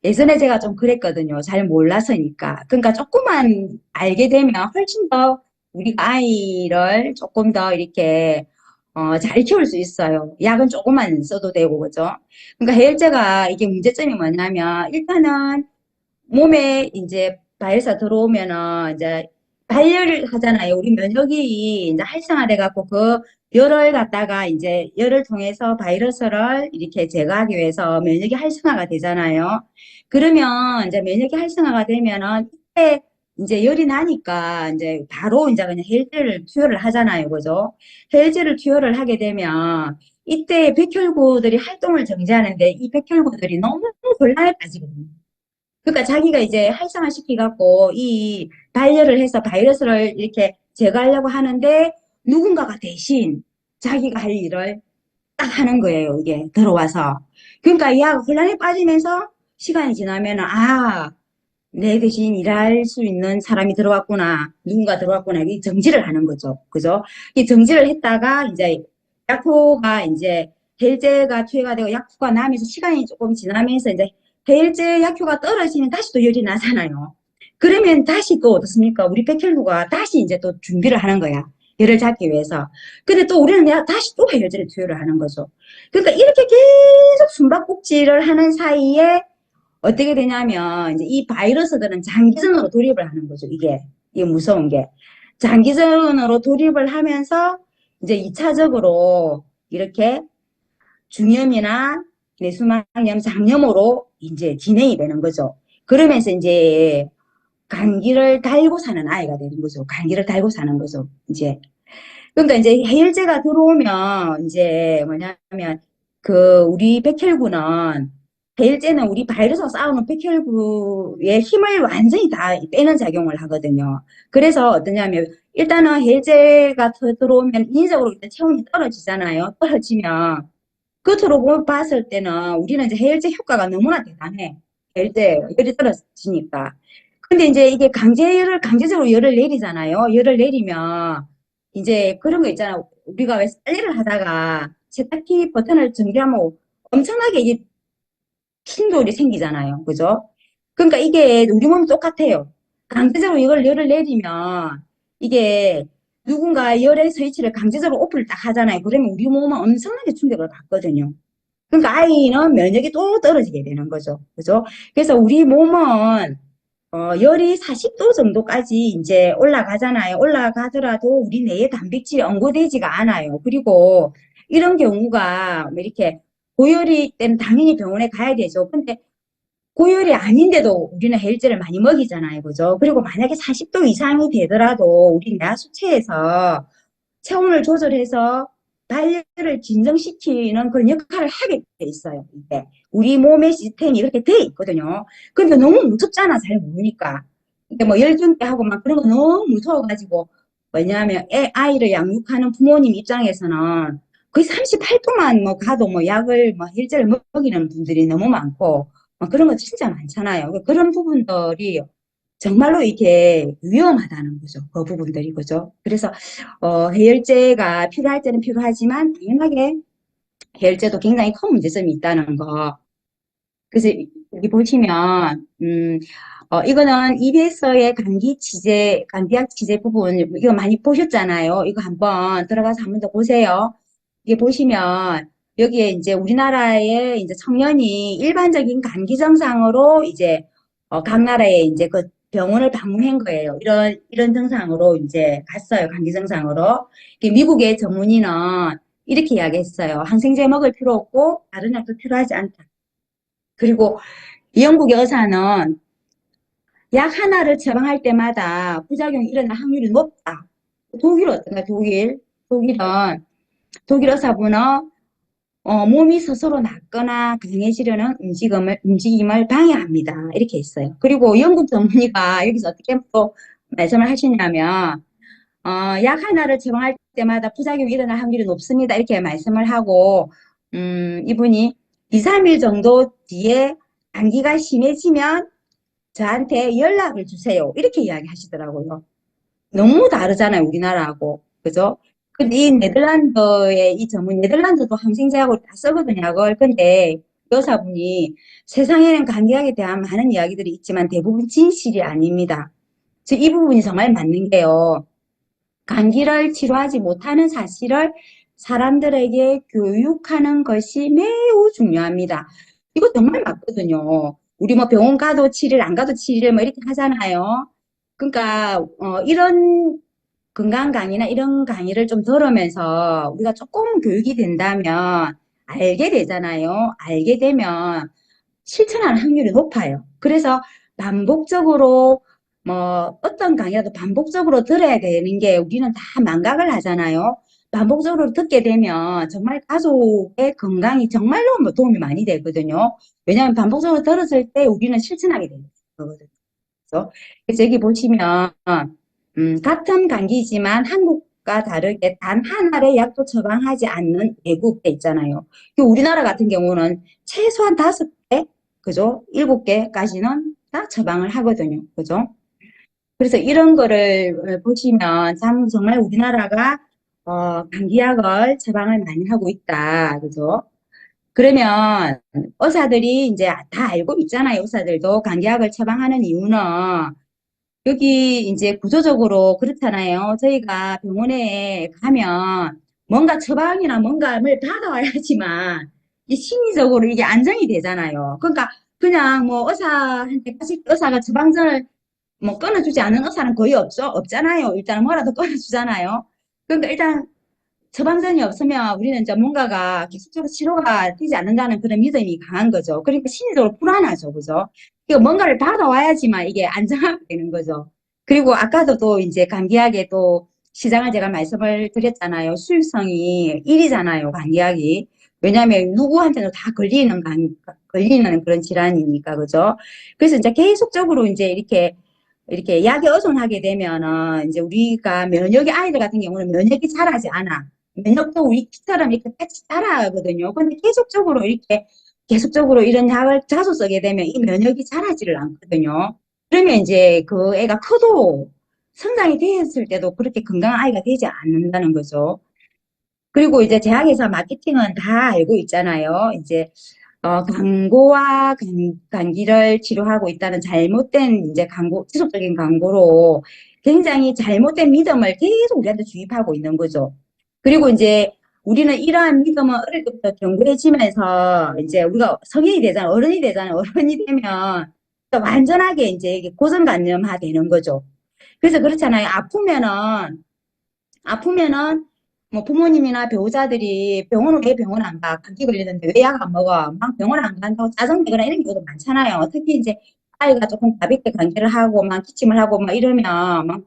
예전에 제가 좀 그랬거든요. 잘 몰라서니까. 그러니까 조금만 알게 되면 훨씬 더 우리 아이를 조금 더 이렇게 잘 키울 수 있어요. 약은 조금만 써도 되고, 그죠? 그러니까 해열제가 이게 문제점이 뭐냐면 일단은 몸에 이제 바이러스가 들어오면은 이제 발열을 하잖아요. 우리 면역이 이제 활성화돼 갖고 그 열을 갖다가 이제 열을 통해서 바이러스를 이렇게 제거하기 위해서 면역이 활성화가 되잖아요. 그러면 이제 면역이 활성화가 되면은 이때 이제 열이 나니까 이제 바로 이제 그냥 해열제를 투여를 하잖아요. 그죠? 해열제를 투여를 하게 되면 이때 백혈구들이 활동을 정지하는데 이 백혈구들이 너무 곤란에 빠지거든요. 그러니까 자기가 이제 활성화시키 갖고 이 발열을 해서 바이러스를 이렇게 제거하려고 하는데 누군가가 대신 자기가 할 일을 딱 하는 거예요. 이게 들어와서. 그러니까 이 아가 혼란에 빠지면서 시간이 지나면은 내 대신 일할 수 있는 사람이 들어왔구나. 누군가 들어왔구나. 이 정지를 하는 거죠. 그죠? 이 정지를 했다가 이제 약효가 이제 해열제가 투여가 되고 약효가 나면서 시간이 조금 지나면서 이제 해열제 약효가 떨어지면 다시 또 열이 나잖아요. 그러면 다시 또 어떻습니까? 우리 백혈구가 다시 이제 또 준비를 하는 거야. 열을 잡기 위해서. 근데 또 우리는 내가 다시 또 해열제를 투여를 하는 거죠. 그러니까 이렇게 계속 숨바꼭질을 하는 사이에 어떻게 되냐면 이제 이 바이러스들은 장기전으로 돌입을 하는 거죠. 이게 무서운 게 장기전으로 돌입을 하면서 이제 2차적으로 이렇게 중염이나 뇌수막염, 장염으로 이제 진행이 되는 거죠. 그러면서 이제 감기를 달고 사는 아이가 되는 거죠. 감기를 달고 사는 거죠. 이제 그러니까 이제 해열제가 들어오면 이제 뭐냐면 그 우리 백혈구는 해열제는 우리 바이러스와 싸우는 백혈구의 힘을 완전히 다 빼는 작용을 하거든요. 그래서 어떠냐면 일단은 해열제가 들어오면 인위적으로 일단 체온이 떨어지잖아요. 떨어지면 겉으로 봤을 때는 우리는 이제 해열제 효과가 너무나 대단해. 해열제 열이 떨어지니까. 근데 이제 이게 강제적으로 열을 내리잖아요. 열을 내리면 이제 그런 거 있잖아. 우리가 왜 빨래를 하다가 세탁기 버튼을 전기하면 엄청나게 이게 충돌이 생기잖아요. 그죠? 그러니까 이게 우리 몸이 똑같아요. 강제적으로 이걸 열을 내리면 이게 누군가 열의 스위치를 강제적으로 오픈을 딱 하잖아요. 그러면 우리 몸은 엄청나게 충격을 받거든요. 그러니까 아이는 면역이 또 떨어지게 되는 거죠. 그죠? 그래서 우리 몸은 열이 40도 정도까지 이제 올라가잖아요. 올라가더라도 우리 뇌에 단백질이 응고되지가 않아요. 그리고 이런 경우가 뭐 이렇게 고열이 때는 당연히 병원에 가야 되죠. 근데 고열이 아닌데도 우리는 해열제를 많이 먹이잖아요. 그죠? 그리고 만약에 40도 이상이 되더라도 우리 뇌하 수치에서 체온을 조절해서 발열을 진정시키는 그런 역할을 하게 돼 있어요. 이게 우리 몸의 시스템이 이렇게 돼 있거든요. 근데 너무 무섭잖아, 잘 모르니까. 근데 뭐 열중대 하고 막 그런 거 너무 무서워가지고 왜냐하면 아이를 양육하는 부모님 입장에서는 거의 38도만 뭐 가도 뭐 약을 뭐 일제를 먹이는 분들이 너무 많고 뭐 그런 거 진짜 많잖아요. 그런 부분들이 정말로 이게 위험하다는 거죠. 그 부분들이, 그죠? 그래서, 해열제가 필요할 때는 필요하지만, 당연하게 해열제도 굉장히 큰 문제점이 있다는 거. 그래서 여기 보시면, 이거는 EBS의 감기약 치제 부분, 이거 많이 보셨잖아요. 이거 한번 들어가서 한번 더 보세요. 이게 보시면, 여기에 이제 우리나라의 이제 청년이 일반적인 감기 증상으로 이제, 각 나라에 이제 그 병원을 방문한 거예요. 이런 증상으로 이제 갔어요. 감기 증상으로. 미국의 전문의는 이렇게 이야기했어요. 항생제 먹을 필요 없고, 다른 약도 필요하지 않다. 그리고 이 영국의 의사는 약 하나를 처방할 때마다 부작용이 일어날 확률이 높다. 독일 어떤가, 독일 의사분은, 몸이 스스로 낫거나 강해지려는 움직임을 방해합니다. 이렇게 했어요. 그리고 영국 전문의가 여기서 어떻게 또 말씀을 하시냐면, 약 하나를 처방할 때마다 부작용이 일어날 확률이 높습니다. 이렇게 말씀을 하고, 이분이 2, 3일 정도 뒤에 감기가 심해지면 저한테 연락을 주세요. 이렇게 이야기하시더라고요. 너무 다르잖아요, 우리나라하고. 그죠? 근데 이 네덜란드의 이 전문, 네덜란드도 항생제하고 다 쓰거든요, 약을. 근데 여사분이 세상에는 감기약에 대한 많은 이야기들이 있지만 대부분 진실이 아닙니다. 이 부분이 정말 맞는 게요. 감기를 치료하지 못하는 사실을 사람들에게 교육하는 것이 매우 중요합니다. 이거 정말 맞거든요. 우리 뭐 병원 가도 7일, 안 가도 7일 뭐 이렇게 하잖아요. 그러니까 이런 건강 강의나 이런 강의를 좀 들으면서 우리가 조금 교육이 된다면 알게 되잖아요. 알게 되면 실천하는 확률이 높아요. 그래서 반복적으로 어떤 강의라도 반복적으로 들어야 되는 게 우리는 다 망각을 하잖아요. 반복적으로 듣게 되면 정말 가족의 건강이 정말로 도움이 많이 되거든요. 왜냐하면 반복적으로 들었을 때 우리는 실천하게 되는 거거든요. 그래서 여기 보시면 같은 감기지만 한국과 다르게 단 하나의 약도 처방하지 않는 외국에 있잖아요. 우리나라 같은 경우는 최소한 5개, 그죠? 7개까지는 다 처방을 하거든요. 그죠? 그래서 이런 거를 보시면 참 정말 우리나라가 감기약을 처방을 많이 하고 있다. 그죠? 그러면 의사들이 이제 다 알고 있잖아요. 의사들도 감기약을 처방하는 이유는 여기 이제 구조적으로 그렇잖아요. 저희가 병원에 가면 뭔가 처방이나 뭔가를 받아와야지만 이 심리적으로 이게 안정이 되잖아요. 그러니까 그냥 뭐 의사한테 가실 때 의사가 처방전을 뭐 끊어주지 않는 의사는 거의 없잖아요. 일단 뭐라도 끊어주잖아요. 그러니까 일단 처방전이 없으면 우리는 이제 뭔가가 계속적으로 치료가 되지 않는다는 그런 믿음이 강한 거죠. 그러니까 심리적으로 불안하죠. 그죠? 이거 뭔가를 받아와야지만 이게 안정화가 되는 거죠. 그리고 아까도 또 이제 감기약의 또 시장을 제가 말씀을 드렸잖아요. 수익성이 1이잖아요. 감기약이. 왜냐하면 누구한테도 다 걸리는 그런 질환이니까. 그죠? 그래서 이제 계속적으로 이제 이렇게 약에 의존하게 되면은 이제 우리가 면역이 아이들 같은 경우는 면역이 자라지 않아. 면역도 우리 키처럼 이렇게 같이 자라거든요. 근데 계속적으로 이런 약을 자주 쓰게 되면 이 면역이 자라지를 않거든요. 그러면 이제 그 애가 커도 성장이 되었을 때도 그렇게 건강한 아이가 되지 않는다는 거죠. 그리고 이제 제약회사 마케팅은 다 알고 있잖아요. 이제 광고와 감기를 치료하고 있다는 잘못된 이제 지속적인 광고로 굉장히 잘못된 믿음을 계속 우리한테 주입하고 있는 거죠. 그리고 이제 우리는 이러한 믿음을 어릴 때부터 경고해지면서 이제 우리가 성인이 되잖아, 어른이 되잖아요. 어른이 되면 완전하게 이제 이게 고정관념화 되는 거죠. 그래서 그렇잖아요. 아프면은 뭐 부모님이나 배우자들이 병원을 왜 병원 안 가? 감기 걸리는데 왜 약 안 먹어? 막 병원 안 간다고 짜증내거나 이런 경우도 많잖아요. 특히 이제 아이가 조금 가볍게 감기를 하고 막 기침을 하고 막 이러면 막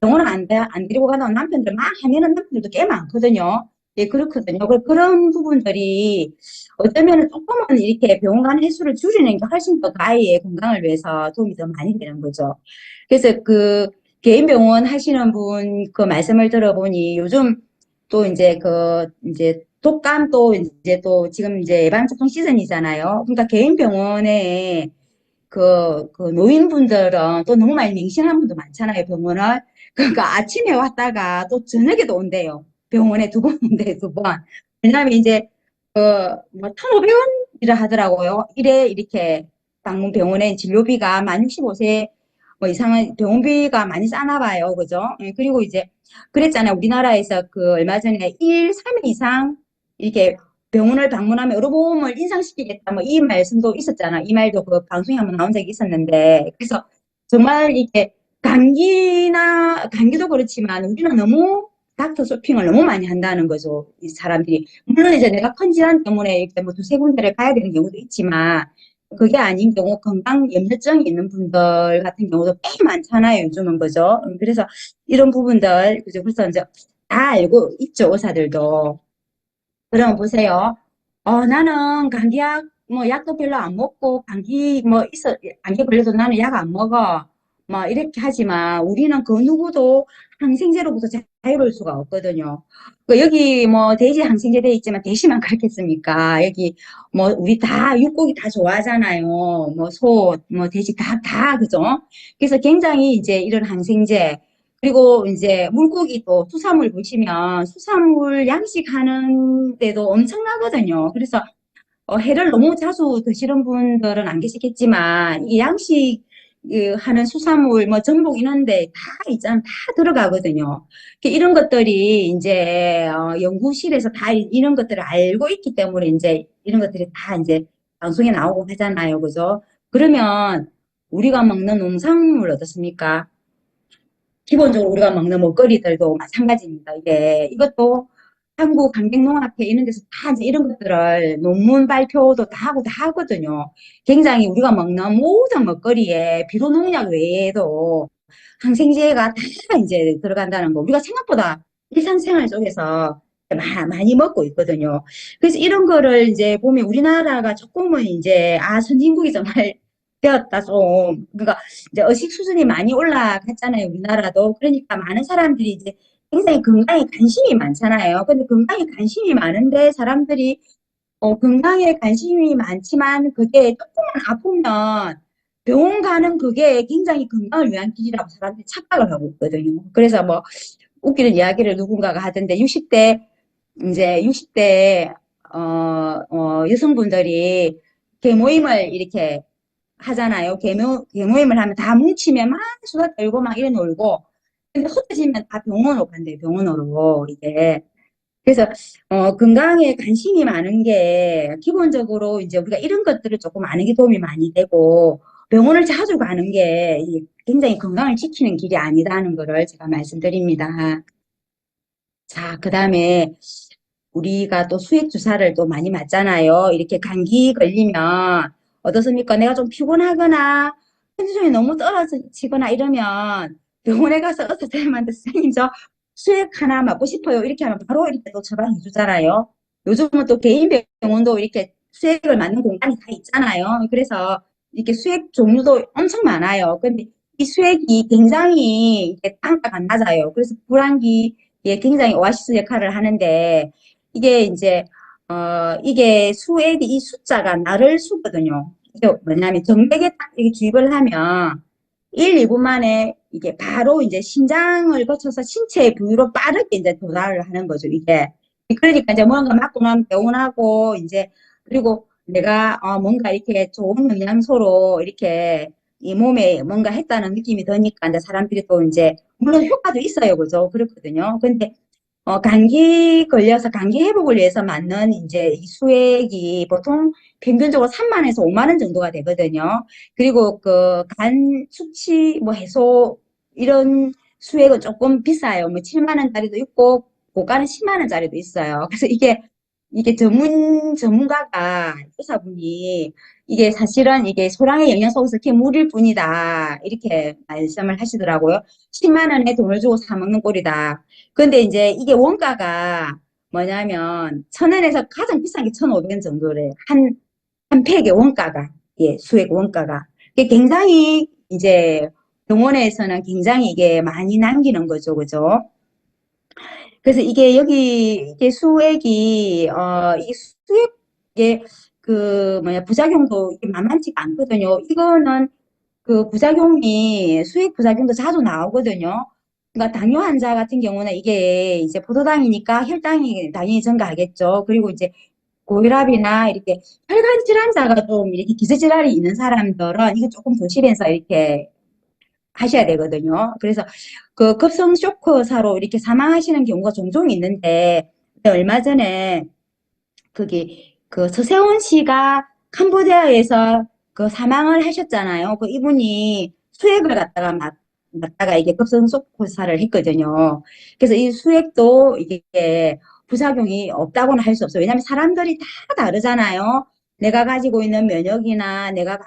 병원을 안 데리고 가는 남편들 막 하면은 남편들도 꽤 많거든요. 예, 그렇거든요. 그런 부분들이 어쩌면은 조금은 이렇게 병원 가는 횟수를 줄이는 게 훨씬 더 아이의 건강을 위해서 도움이 더 많이 되는 거죠. 그래서 그 개인 병원 하시는 분 그 말씀을 들어보니 요즘 또 이제 이제 독감 또 이제 또 지금 이제 예방접종 시즌이잖아요. 그러니까 개인 병원에 그 노인분들은 또 너무 많이 맹신한 분도 많잖아요, 병원을. 그러니까 아침에 왔다가 또 저녁에도 온대요. 병원에 두 번 온대요, 두 번. 왜냐면 이제, 그, 뭐, 1,500원이라 하더라고요. 이렇게 방문 병원에 진료비가 만 65세 뭐 이상은 병원비가 많이 싸나 봐요. 그죠? 예, 그리고 이제, 그랬잖아요. 우리나라에서 그 얼마 전에 3일 이상 이렇게 병원을 방문하면 의료보험을 인상시키겠다. 뭐 이 말씀도 있었잖아. 이 말도 그 방송에 한번 나온 적이 있었는데. 그래서 정말 이렇게 감기도 그렇지만 우리는 너무 닥터 쇼핑을 너무 많이 한다는 거죠. 이 사람들이. 물론 이제 내가 컨질환 때문에 이렇게 뭐 두세 군데를 가야 되는 경우도 있지만 그게 아닌 경우 건강 염려증이 있는 분들 같은 경우도 꽤 많잖아요. 요즘은 그죠? 그래서 이런 부분들, 그죠? 그래서 이제 다 알고 있죠. 의사들도. 그럼 보세요. 나는 감기약, 뭐, 약도 별로 안 먹고, 감기 걸려도 나는 약 안 먹어. 뭐, 이렇게 하지만, 우리는 그 누구도 항생제로부터 자유로울 수가 없거든요. 여기 뭐, 돼지 항생제 돼 있지만, 돼지만 그렇겠습니까? 여기, 뭐, 우리 다, 육고기 다 좋아하잖아요. 뭐, 소, 뭐, 돼지 다, 그죠? 그래서 굉장히 이제 이런 항생제, 그리고 이제 물고기 또 수산물 보시면 수산물 양식하는 데도 엄청나거든요. 그래서 회를 너무 자주 드시는 분들은 안 계시겠지만 이 양식 하는 수산물 뭐 전복 이런데 다 있잖아 다 들어가거든요. 이런 것들이 이제 연구실에서 다 이런 것들을 알고 있기 때문에 이제 이런 것들이 다 이제 방송에 나오고 하잖아요. 그죠? 그러면 우리가 먹는 농산물 어떻습니까? 기본적으로 우리가 먹는 먹거리들도 마찬가지입니다. 이것도 한국관광농학회 이런 데서 다 이제 이런 것들을 논문 발표도 다 하고 다 하거든요. 굉장히 우리가 먹는 모든 먹거리에 비료 농약 외에도 항생제가 다 이제 들어간다는 거. 우리가 생각보다 일상생활 속에서 많이 먹고 있거든요. 그래서 이런 거를 이제 보면 우리나라가 조금은 이제, 선진국이 정말 되었다, 좀. 그러니까 이제 의식 수준이 많이 올라갔잖아요, 우리나라도. 그러니까 많은 사람들이 이제 굉장히 건강에 관심이 많잖아요. 근데 건강에 관심이 많은데 사람들이 건강에 관심이 많지만 그게 조금만 아프면 병원 가는 그게 굉장히 건강을 위한 길이라고 사람들이 착각을 하고 있거든요. 그래서 뭐 웃기는 이야기를 누군가가 하던데 60대 여성분들이 개모임을 이렇게 하잖아요. 개모임을 하면 다 뭉치면 막 수다 떨고 막 이래 놀고 근데 흩어지면 다 병원으로 간대요. 병원으로 이게. 그래서 건강에 관심이 많은 게 기본적으로 이제 우리가 이런 것들을 조금 아는 게 도움이 많이 되고 병원을 자주 가는 게 굉장히 건강을 지키는 길이 아니다는 거를 제가 말씀드립니다. 자, 그다음에 우리가 또 수액 주사를 또 많이 맞잖아요. 이렇게 감기 걸리면 어떻습니까? 내가 좀 피곤하거나 컨디션이 너무 떨어지거나 이러면 병원에 가서 의사 선생님한테 선생님 저 수액 하나 맞고 싶어요. 이렇게 하면 바로 이렇게 또 처방해 주잖아요. 요즘은 또 개인 병원도 이렇게 수액을 맞는 공간이 다 있잖아요. 그래서 이렇게 수액 종류도 엄청 많아요. 근데 이 수액이 굉장히 이게 단가가 낮아요. 그래서 불안기에 굉장히 오아시스 역할을 하는데 이게 이제 이게 수액이 이 숫자가 나를 수거든요. 이게 뭐냐면 정맥에 딱 이렇게 주입을 하면 1, 2분 만에 이게 바로 이제 심장을 거쳐서 신체의 부위로 빠르게 이제 도달을 하는 거죠, 이게. 그러니까 이제 뭔가 맞고 나면 개운하고 이제 그리고 내가 뭔가 이렇게 좋은 영양소로 이렇게 이 몸에 뭔가 했다는 느낌이 드니까 이제 사람들이 또 이제 물론 효과도 있어요, 그죠? 그렇거든요. 근데 감기 걸려서 감기 회복을 위해서 맞는 이제 이 수액이 보통 평균적으로 3만 원에서 5만 원 정도가 되거든요. 그리고 그 간 수치 뭐 해소 이런 수액은 조금 비싸요. 뭐 7만 원짜리도 있고 고가는 10만 원짜리도 있어요. 그래서 이게 전문가가 의사분이 이게 사실은 이게 소량의 영양소에서 케물일 뿐이다. 이렇게 말씀을 하시더라고요. 10만 원에 돈을 주고 사 먹는 꼴이다. 근데 이제 이게 원가가 뭐냐면 1,000원에서 가장 비싼 게 1,500원 정도래. 한 팩의 원가가. 예, 수액 원가가. 이게 굉장히 이제 병원에서는 굉장히 이게 많이 남기는 거죠. 그죠? 그래서 이게 여기 이게 수액이 이 수액에 부작용도 이게 만만치가 않거든요. 이거는 그 부작용이 수액 부작용도 자주 나오거든요. 그러니까 당뇨 환자 같은 경우는 이게 이제 포도당이니까 혈당이 당연히 증가하겠죠. 그리고 이제 고혈압이나 이렇게 혈관 질환자가 좀 이렇게 기저질환이 있는 사람들은 이거 조금 조심해서 이렇게 하셔야 되거든요. 그래서 그 급성 쇼크사로 이렇게 사망하시는 경우가 종종 있는데 얼마 전에 거기 그 서세원 씨가 캄보디아에서 그 사망을 하셨잖아요. 그 이분이 수액을 갖다가 맞다가 이게 급성소코사를 했거든요. 그래서 이 수액도 이게 부작용이 없다고는 할 수 없어요. 왜냐하면 사람들이 다 다르잖아요. 내가 가지고 있는 면역이나 내가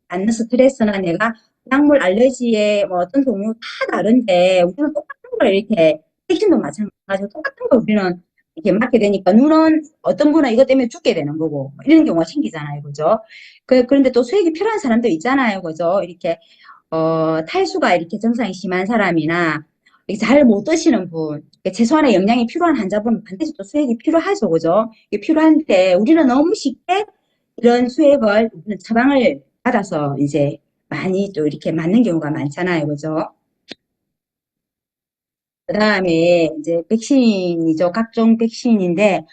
받는 스트레스나 내가 약물 알레르기의 뭐 어떤 종류 다 다른데 우리는 똑같은 걸 이렇게 백신도 마찬가지로 똑같은 걸 우리는 이렇게 맞게 되니까 눈은 어떤 분은 이것 때문에 죽게 되는 거고 뭐 이런 경우가 생기잖아요. 그죠? 그런데 또 수액이 필요한 사람도 있잖아요. 그죠? 이렇게 탈수가 이렇게 증상이 심한 사람이나 잘 못 드시는 분, 최소한의 영양이 필요한 환자분은 반드시 또 수액이 필요하죠. 그죠? 이게 필요한데 우리는 너무 쉽게 이런 수액을 우리는 처방을 받아서 이제 많이 또 이렇게 맞는 경우가 많잖아요. 그죠? 그다음에 이제 백신이죠. 각종 백신인데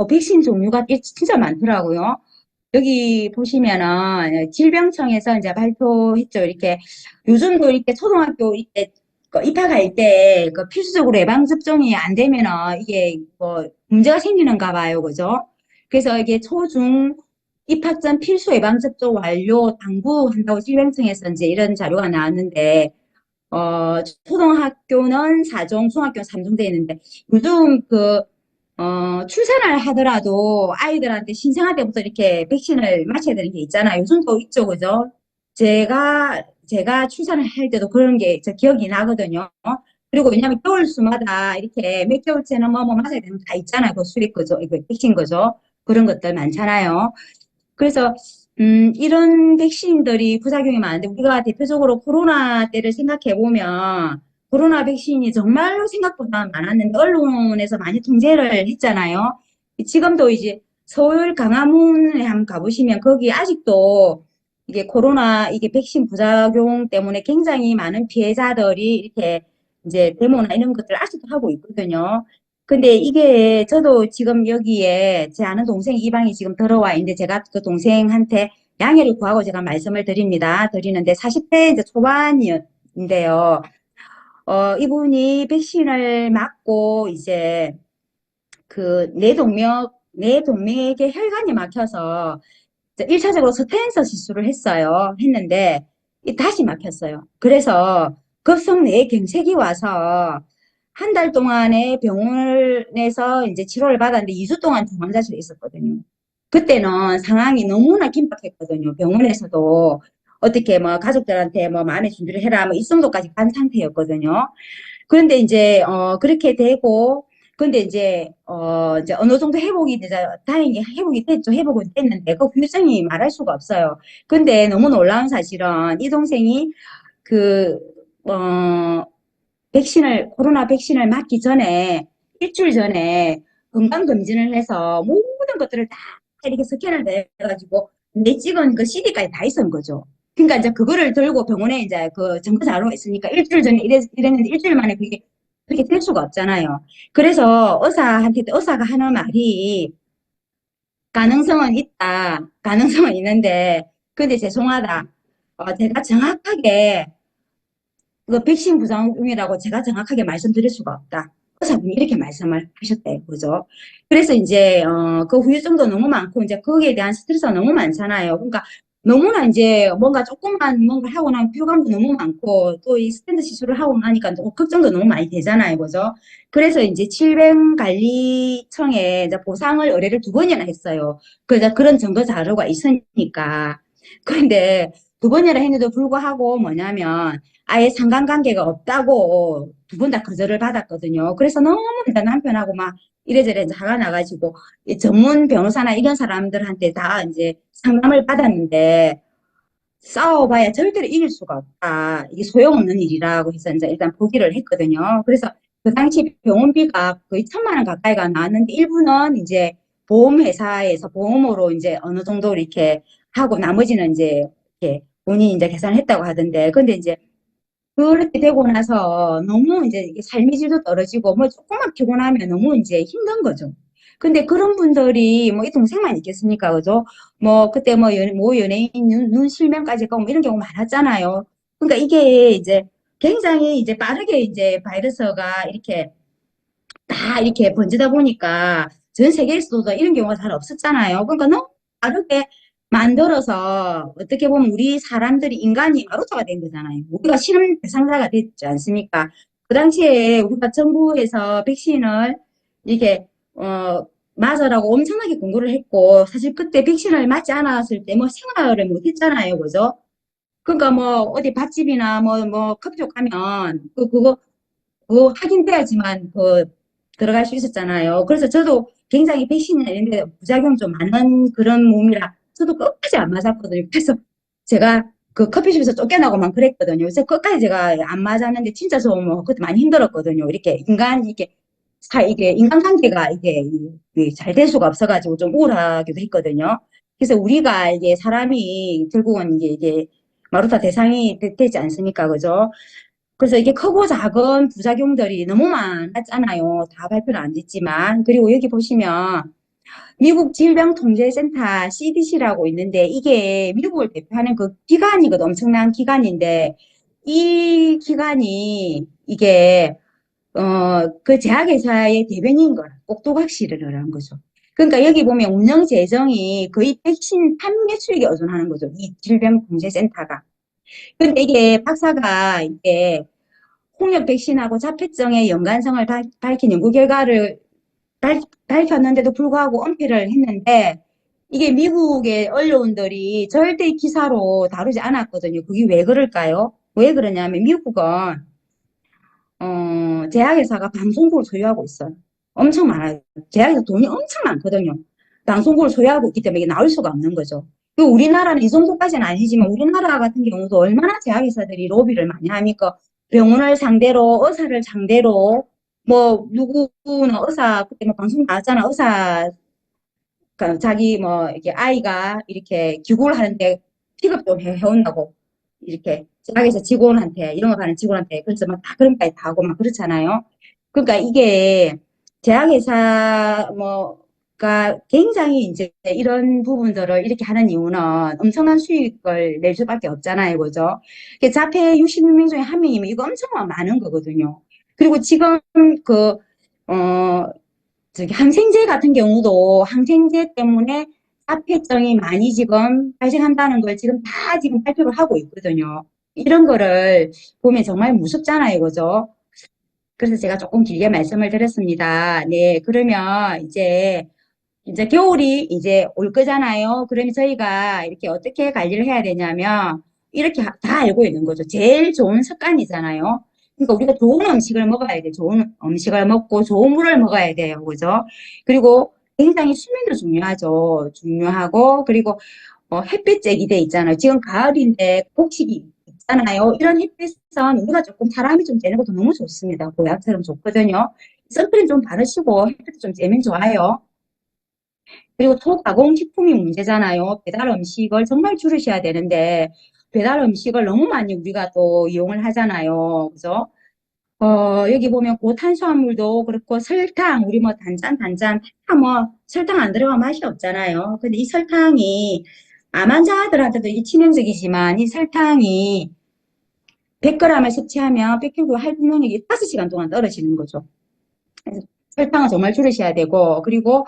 백신 종류가 진짜 많더라고요. 여기 보시면은 질병청에서 이제 발표했죠. 이렇게 요즘도 이렇게 초등학교 이때 입학할 때 그 필수적으로 예방 접종이 안 되면은 이게 뭐 문제가 생기는가 봐요. 그죠? 그래서 이게 초중 입학 전 필수 예방 접종 완료 당부한다고 질병청에서 이제 이런 자료가 나왔는데 초등학교는 4종, 중학교는 3종 돼 있는데, 요즘 출산을 하더라도 아이들한테 신생아 때부터 이렇게 백신을 맞춰야 되는 게 있잖아요. 요즘도 있죠, 그죠? 제가 출산을 할 때도 그런 게 저 기억이 나거든요. 그리고 왜냐면 겨울수마다 이렇게 몇 개월째는 뭐 맞아야 되는 거 다 있잖아요. 그 수립 거죠. 이거 백신 거죠. 그런 것들 많잖아요. 그래서 이런 백신들이 부작용이 많은데 우리가 대표적으로 코로나 때를 생각해 보면 코로나 백신이 정말로 생각보다 많았는데 언론에서 많이 통제를 했잖아요. 지금도 이제 서울 강화문에 한번 가보시면 거기 아직도 이게 코로나 이게 백신 부작용 때문에 굉장히 많은 피해자들이 이렇게 이제 데모나 이런 것들을 아직도 하고 있거든요. 근데 이게 저도 지금 여기에 제 아는 동생 이방이 지금 들어와 있는데 제가 그 동생한테 양해를 구하고 제가 말씀을 드리는데 40대 이제 초반이인데요. 이분이 백신을 맞고 이제 뇌동맥에 혈관이 막혀서 1차적으로 스텐서 시술을 했는데 다시 막혔어요. 그래서 급성 뇌경색이 와서 한 달 동안에 병원에서 이제 치료를 받았는데 2주 동안 중환자실에 있었거든요. 그때는 상황이 너무나 긴박했거든요. 병원에서도 어떻게 뭐 가족들한테 뭐 마음의 준비를 해라 뭐 이 정도까지 간 상태였거든요. 그런데 이제 그렇게 되고 근데 이제 어느 정도 회복이 되자 다행히 회복이 됐죠. 회복은 됐는데 그 후유증이 말할 수가 없어요. 근데 너무 놀라운 사실은 이 동생이 그 어, 코로나 백신을 맞기 전에 일주일 전에 건강검진을 해서 모든 것들을 다 이렇게 스캔을 해가지고 내 찍은 그 CD까지 다 있었던 거죠. 그러니까 이제 그거를 들고 병원에 이제 그 증거 자료가 있으니까 일주일 전에 이랬는데 일주일 만에 그게 그렇게 될 수가 없잖아요. 그래서 의사가 하는 말이 가능성은 있다. 가능성은 있는데 근데 죄송하다. 제가 정확하게 그 백신 부작용이라고 제가 정확하게 말씀드릴 수가 없다. 의사분이 이렇게 말씀을 하셨대요. 그죠? 그래서 이제, 그 후유증도 너무 많고, 이제 거기에 대한 스트레스가 너무 많잖아요. 그러니까 너무나 이제 뭔가 조금만 뭔가 하고 나면 피로감도 너무 많고, 또 이 스탠드 시술을 하고 나니까 또 걱정도 너무 많이 되잖아요. 그죠? 그래서 이제 질병관리청에 이제 보상을 의뢰를 2번이나 했어요. 그래서 그런 증거 자료가 있으니까. 그런데 2번이나 했는데도 불구하고 뭐냐면, 아예 상관관계가 없다고 2번 다 거절을 받았거든요. 그래서 너무 이제 남편하고 막 이래저래 이제 화가 나가지고 이 전문 변호사나 이런 사람들한테 다 이제 상담을 받았는데 싸워봐야 절대로 이길 수가 없다. 이게 소용없는 일이라고 해서 이제 일단 포기를 했거든요. 그래서 그 당시 병원비가 거의 1,000만 원 가까이가 나왔는데 일부는 이제 보험회사에서 보험으로 이제 어느 정도 이렇게 하고 나머지는 이제 이렇게 본인이 이제 계산했다고 하던데, 근데 이제 그렇게 되고 나서 너무 이제 이게 삶의 질도 떨어지고 뭐 조금만 피곤하면 너무 이제 힘든 거죠. 근데 그런 분들이 뭐 이 동생만 있겠습니까? 그죠? 뭐 그때 뭐, 뭐 연예인 눈 실명까지 가고 뭐 이런 경우 많았잖아요. 그러니까 이게 이제 굉장히 이제 빠르게 이제 바이러스가 이렇게 다 이렇게 번지다 보니까 전 세계에서도 이런 경우가 잘 없었잖아요. 그러니까 너무 다르게 만들어서 어떻게 보면 우리 사람들이 인간이 마루타가 된 거잖아요. 우리가 실험 대상자가 됐지 않습니까? 그 당시에 우리가 정부에서 백신을 이렇게 맞으라고 엄청나게 공고를 했고 사실 그때 백신을 맞지 않았을 때 뭐 생활을 못 했잖아요. 그죠? 그러니까 뭐 어디 밥집이나 뭐 커피숍 가면 그거 확인돼야지만 들어갈 수 있었잖아요. 그래서 저도 굉장히 백신이나 이런 데 부작용 좀 많은 그런 몸이라 저도 끝까지 안 맞았거든요. 그래서 제가 그 커피숍에서 쫓겨나고만 그랬거든요. 그래서 끝까지 제가 안 맞았는데 진짜 좀 그때 많이 힘들었거든요. 이렇게 이게 인간관계가 잘 될 수가 없어가지고 좀 우울하기도 했거든요. 그래서 우리가 이게 사람이 결국은 이게 마루타 대상이 되지 않습니까? 그죠? 그래서 이게 크고 작은 부작용들이 너무 많았잖아요. 다 발표는 안 됐지만. 그리고 여기 보시면 미국 질병통제센터 CDC라고 있는데 이게 미국을 대표하는 그 기관이거든. 엄청난 기관인데 이 기관이 이게 그 제약회사의 대변인 거라 꼭두각시를 한 거죠. 그러니까 여기 보면 운영 재정이 거의 백신 판매 수익에 의존하는 거죠. 이 질병통제센터가. 근데 이게 박사가 이게 홍역 백신하고 자폐증의 연관성을 밝힌 연구 결과를 밝혔는데도 불구하고 은폐를 했는데 이게 미국의 언론들이 절대 기사로 다루지 않았거든요. 그게 왜 그럴까요? 왜 그러냐면 미국은 제약회사가 방송국을 소유하고 있어요. 엄청 많아요. 제약회사 돈이 엄청 많거든요. 방송국을 소유하고 있기 때문에 이게 나올 수가 없는 거죠. 그 우리나라는 이 정도까지는 아니지만 우리나라 같은 경우도 얼마나 제약회사들이 로비를 많이 하니까 병원을 상대로 의사를 상대로 뭐 누구는 의사 그때 뭐 방송 나왔잖아. 의사 그러니까 자기 뭐 이렇게 아이가 이렇게 기고를 하는데 픽업 좀 해온다고 이렇게 자기에서 직원한테 이런 거 가는 직원한테 그래서 막 다 그런 까지 다 하고 막 그렇잖아요. 그러니까 이게 제약회사 뭐가 굉장히 이제 이런 부분들을 이렇게 하는 이유는 엄청난 수익을 낼 수밖에 없잖아요, 그죠? 자폐 66명 중에 한 명이면 이거 엄청 많은 거거든요. 그리고 지금 그 어, 저기 항생제 같은 경우도 항생제 때문에 자폐증이 많이 지금 발생한다는 걸 지금 다 지금 발표를 하고 있거든요. 이런 거를 보면 정말 무섭잖아요, 그죠? 그래서 제가 조금 길게 말씀을 드렸습니다. 네, 그러면 이제 겨울이 이제 올 거잖아요. 그러면 저희가 이렇게 어떻게 관리를 해야 되냐면 이렇게 다 알고 있는 거죠. 제일 좋은 습관이잖아요. 그러니까 우리가 좋은 음식을 먹어야 돼. 좋은 음식을 먹고 좋은 물을 먹어야 돼요. 그죠? 그리고 굉장히 수면도 중요하죠. 중요하고 그리고 햇빛 쬐기 돼 있잖아요. 지금 가을인데 곡식이 있잖아요. 이런 햇빛은 우리가 조금 사람이 좀 쬐는 것도 너무 좋습니다. 보약처럼 좋거든요. 선크림 좀 바르시고 햇빛 좀 쬐면 좋아요. 그리고 소가공 식품이 문제잖아요. 배달 음식을 정말 줄이셔야 되는데, 배달 음식을 너무 많이 우리가 또 이용을 하잖아요. 그죠? 여기 보면 고탄수화물도 그렇고 설탕, 우리 뭐 단짠, 뭐 설탕 안 들어가면 맛이 없잖아요. 근데 이 설탕이 암 환자들한테도 이게 치명적이지만 이 설탕이 100g을 섭취하면 폐혈구 활동 능력이 5시간 동안 떨어지는 거죠. 그래서 설탕은 정말 줄이셔야 되고, 그리고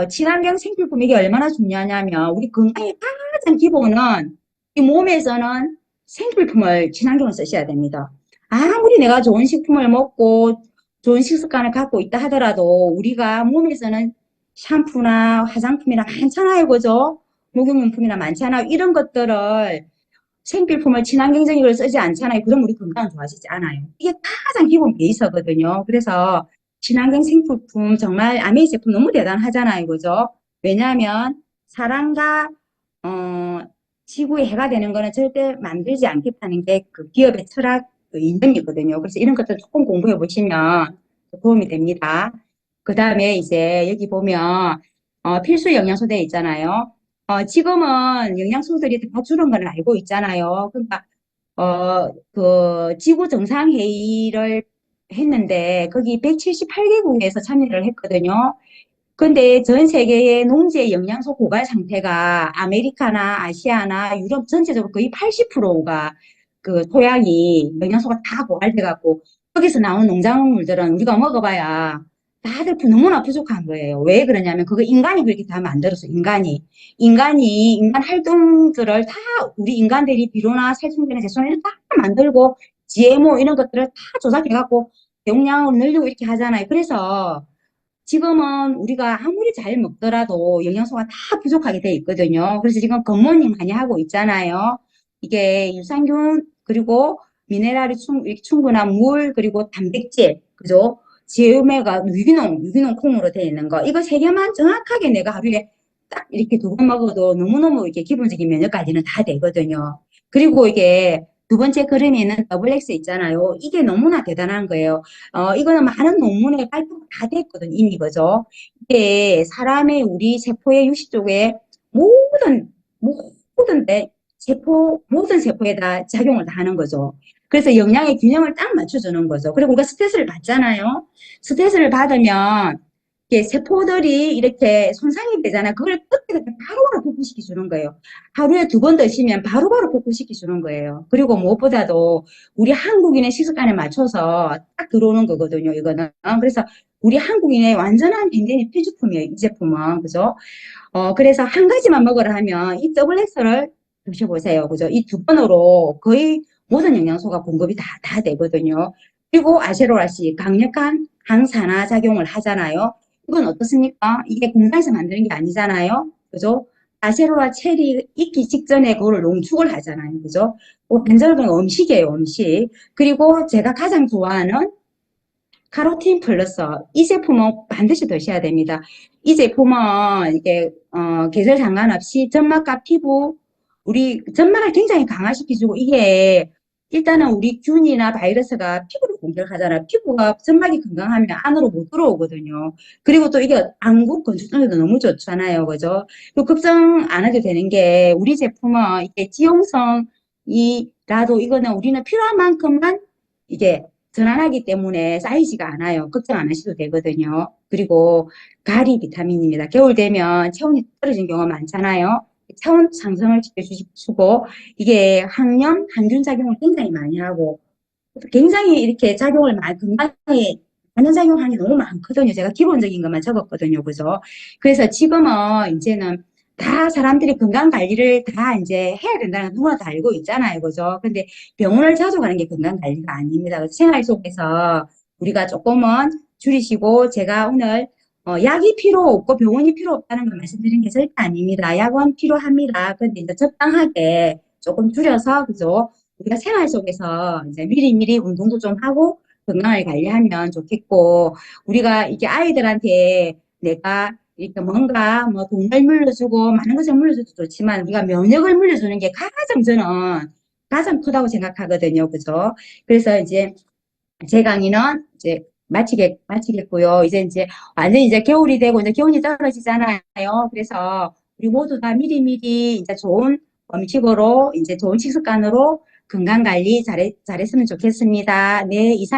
친환경 생필품 이게 얼마나 중요하냐면 우리 건강의 가장 기본은 이 몸에서는 생필품을 친환경을 쓰셔야 됩니다. 아무리 내가 좋은 식품을 먹고 좋은 식습관을 갖고 있다 하더라도 우리가 몸에서는 샴푸나 화장품이나 많잖아요, 그죠? 목욕용품이나 많잖아요. 이런 것들을 생필품을 친환경적인 걸 쓰지 않잖아요. 그럼 우리 건강은 좋아지지 않아요. 이게 가장 기본 베이스거든요. 그래서 친환경 생필품 정말 아메이 제품 너무 대단하잖아요. 그죠? 왜냐하면 사람과 어, 지구에 해가 되는 거는 절대 만들지 않겠다는 게 그 기업의 철학 그 이념이거든요. 그래서 이런 것들 조금 공부해 보시면 도움이 됩니다. 그 다음에 이제 여기 보면 필수 영양소돼 있잖아요. 지금은 영양소들이 다 줄은 걸 알고 있잖아요. 그러니까 그 지구 정상회의를 했는데 거기 178개국에서 참여를 했거든요. 근데 전 세계의 농지의 영양소 고갈 상태가 아메리카나 아시아나 유럽 전체적으로 거의 80%가 그 토양이 영양소가 다 고갈돼 갖고 거기서 나온 농작물들은 우리가 먹어봐야 다들 너무나 부족한 거예요. 왜 그러냐면 그거 인간이 그렇게 다 만들었어. 인간 활동들을 다 우리 인간들이 비료나 살충제나 제소제를 다 만들고 GMO 이런 것들을 다 조작해 갖고 용량을 늘리고 이렇게 하잖아요. 그래서 지금은 우리가 아무리 잘 먹더라도 영양소가 다 부족하게 돼 있거든요. 그래서 지금 굿모닝 많이 하고 있잖아요. 이게 유산균, 그리고 미네랄이 이렇게 충분한 물, 그리고 단백질, 그죠? 제오메가, 유기농 콩으로 되어 있는 거. 이거 세 개만 정확하게 내가 하루에 딱 이렇게 두 번 먹어도 너무너무 이렇게 기본적인 면역 관리는 다 되거든요. 그리고 이게 두 번째 그림에는 더블 X 있잖아요. 이게 너무나 대단한 거예요. 이거는 많은 논문에 발표가 다 됐거든, 이미, 그죠? 이게 사람의 우리 세포의 60쪽에 모든, 모든 세포에 다 작용을 다 하는 거죠. 그래서 영양의 균형을 딱 맞춰주는 거죠. 그리고 우리가 스트레스를 받잖아요. 스트레스를 받으면, 이게 세포들이 이렇게 손상이 되잖아요. 그걸 그때 바로바로 복구시켜 주는 거예요. 하루에 두 번 드시면 바로바로 복구시켜 주는 거예요. 그리고 무엇보다도 우리 한국인의 식습관에 맞춰서 딱 들어오는 거거든요, 이거는. 그래서 우리 한국인의 완전한 굉장히 필수품이에요, 이 제품은. 그죠? 그래서 한 가지만 먹으라 하면 이 더블 엑스를 드셔보세요. 그죠? 이 두 번으로 거의 모든 영양소가 공급이 다 되거든요. 그리고 아세로라씨, 강력한 항산화 작용을 하잖아요. 이건 어떻습니까? 이게 공장에서 만드는 게 아니잖아요. 그죠? 아세로라 체리 익기 직전에 그거를 농축을 하잖아요. 그죠? 완전히 음식이에요, 음식. 그리고 제가 가장 좋아하는 카로틴 플러스 이 제품은 반드시 드셔야 됩니다. 이 제품은 이게 계절 상관없이 점막과 피부 우리 점막을 굉장히 강화시켜주고 이게 일단은 우리 균이나 바이러스가 피부를 공격하잖아요. 피부가 점막이 건강하면 안으로 못 들어오거든요. 그리고 또 이게 안구 건조증에도 너무 좋잖아요. 그죠? 또 걱정 안 해도 되는 게 우리 제품은 이게 지용성이라도 이거는 우리는 필요한 만큼만 이게 전환하기 때문에 쌓이지가 않아요. 걱정 안 하셔도 되거든요. 그리고 가리 비타민입니다. 겨울 되면 체온이 떨어지는 경우가 많잖아요. 체온 상승을 시켜주고 이게 항염, 항균 작용을 굉장히 많이 하고 굉장히 이렇게 작용을 많이 건강에 반전작용하는 게 너무 많거든요. 제가 기본적인 것만 적었거든요. 그죠? 그래서 지금은 이제는 다 사람들이 건강 관리를 다 이제 해야 된다는 걸 누구나 다 알고 있잖아요. 그죠? 근데 병원을 자주 가는 게 건강 관리가 아닙니다. 그래서 생활 속에서 우리가 조금은 줄이시고 제가 오늘 약이 필요 없고 병원이 필요 없다는 걸 말씀드린 게 절대 아닙니다. 약은 필요합니다. 근데 이제 적당하게 조금 줄여서 그죠? 우리가 생활 속에서 이제 미리미리 운동도 좀 하고 건강을 관리하면 좋겠고, 우리가 이게 아이들한테 내가 이렇게 뭔가 뭐 돈을 물려주고 많은 것을 물려줘도 좋지만 우리가 면역을 물려주는 게 가장 저는 가장 크다고 생각하거든요. 그죠? 그래서 이제 제 강의는 이제 마치겠고요. 이제 완전 이제 겨울이 되고 이제 기온이 떨어지잖아요. 그래서 우리 모두 다 미리미리 이제 좋은 음식으로 이제 좋은 식습관으로 건강 관리 잘했으면 좋겠습니다. 네, 이상.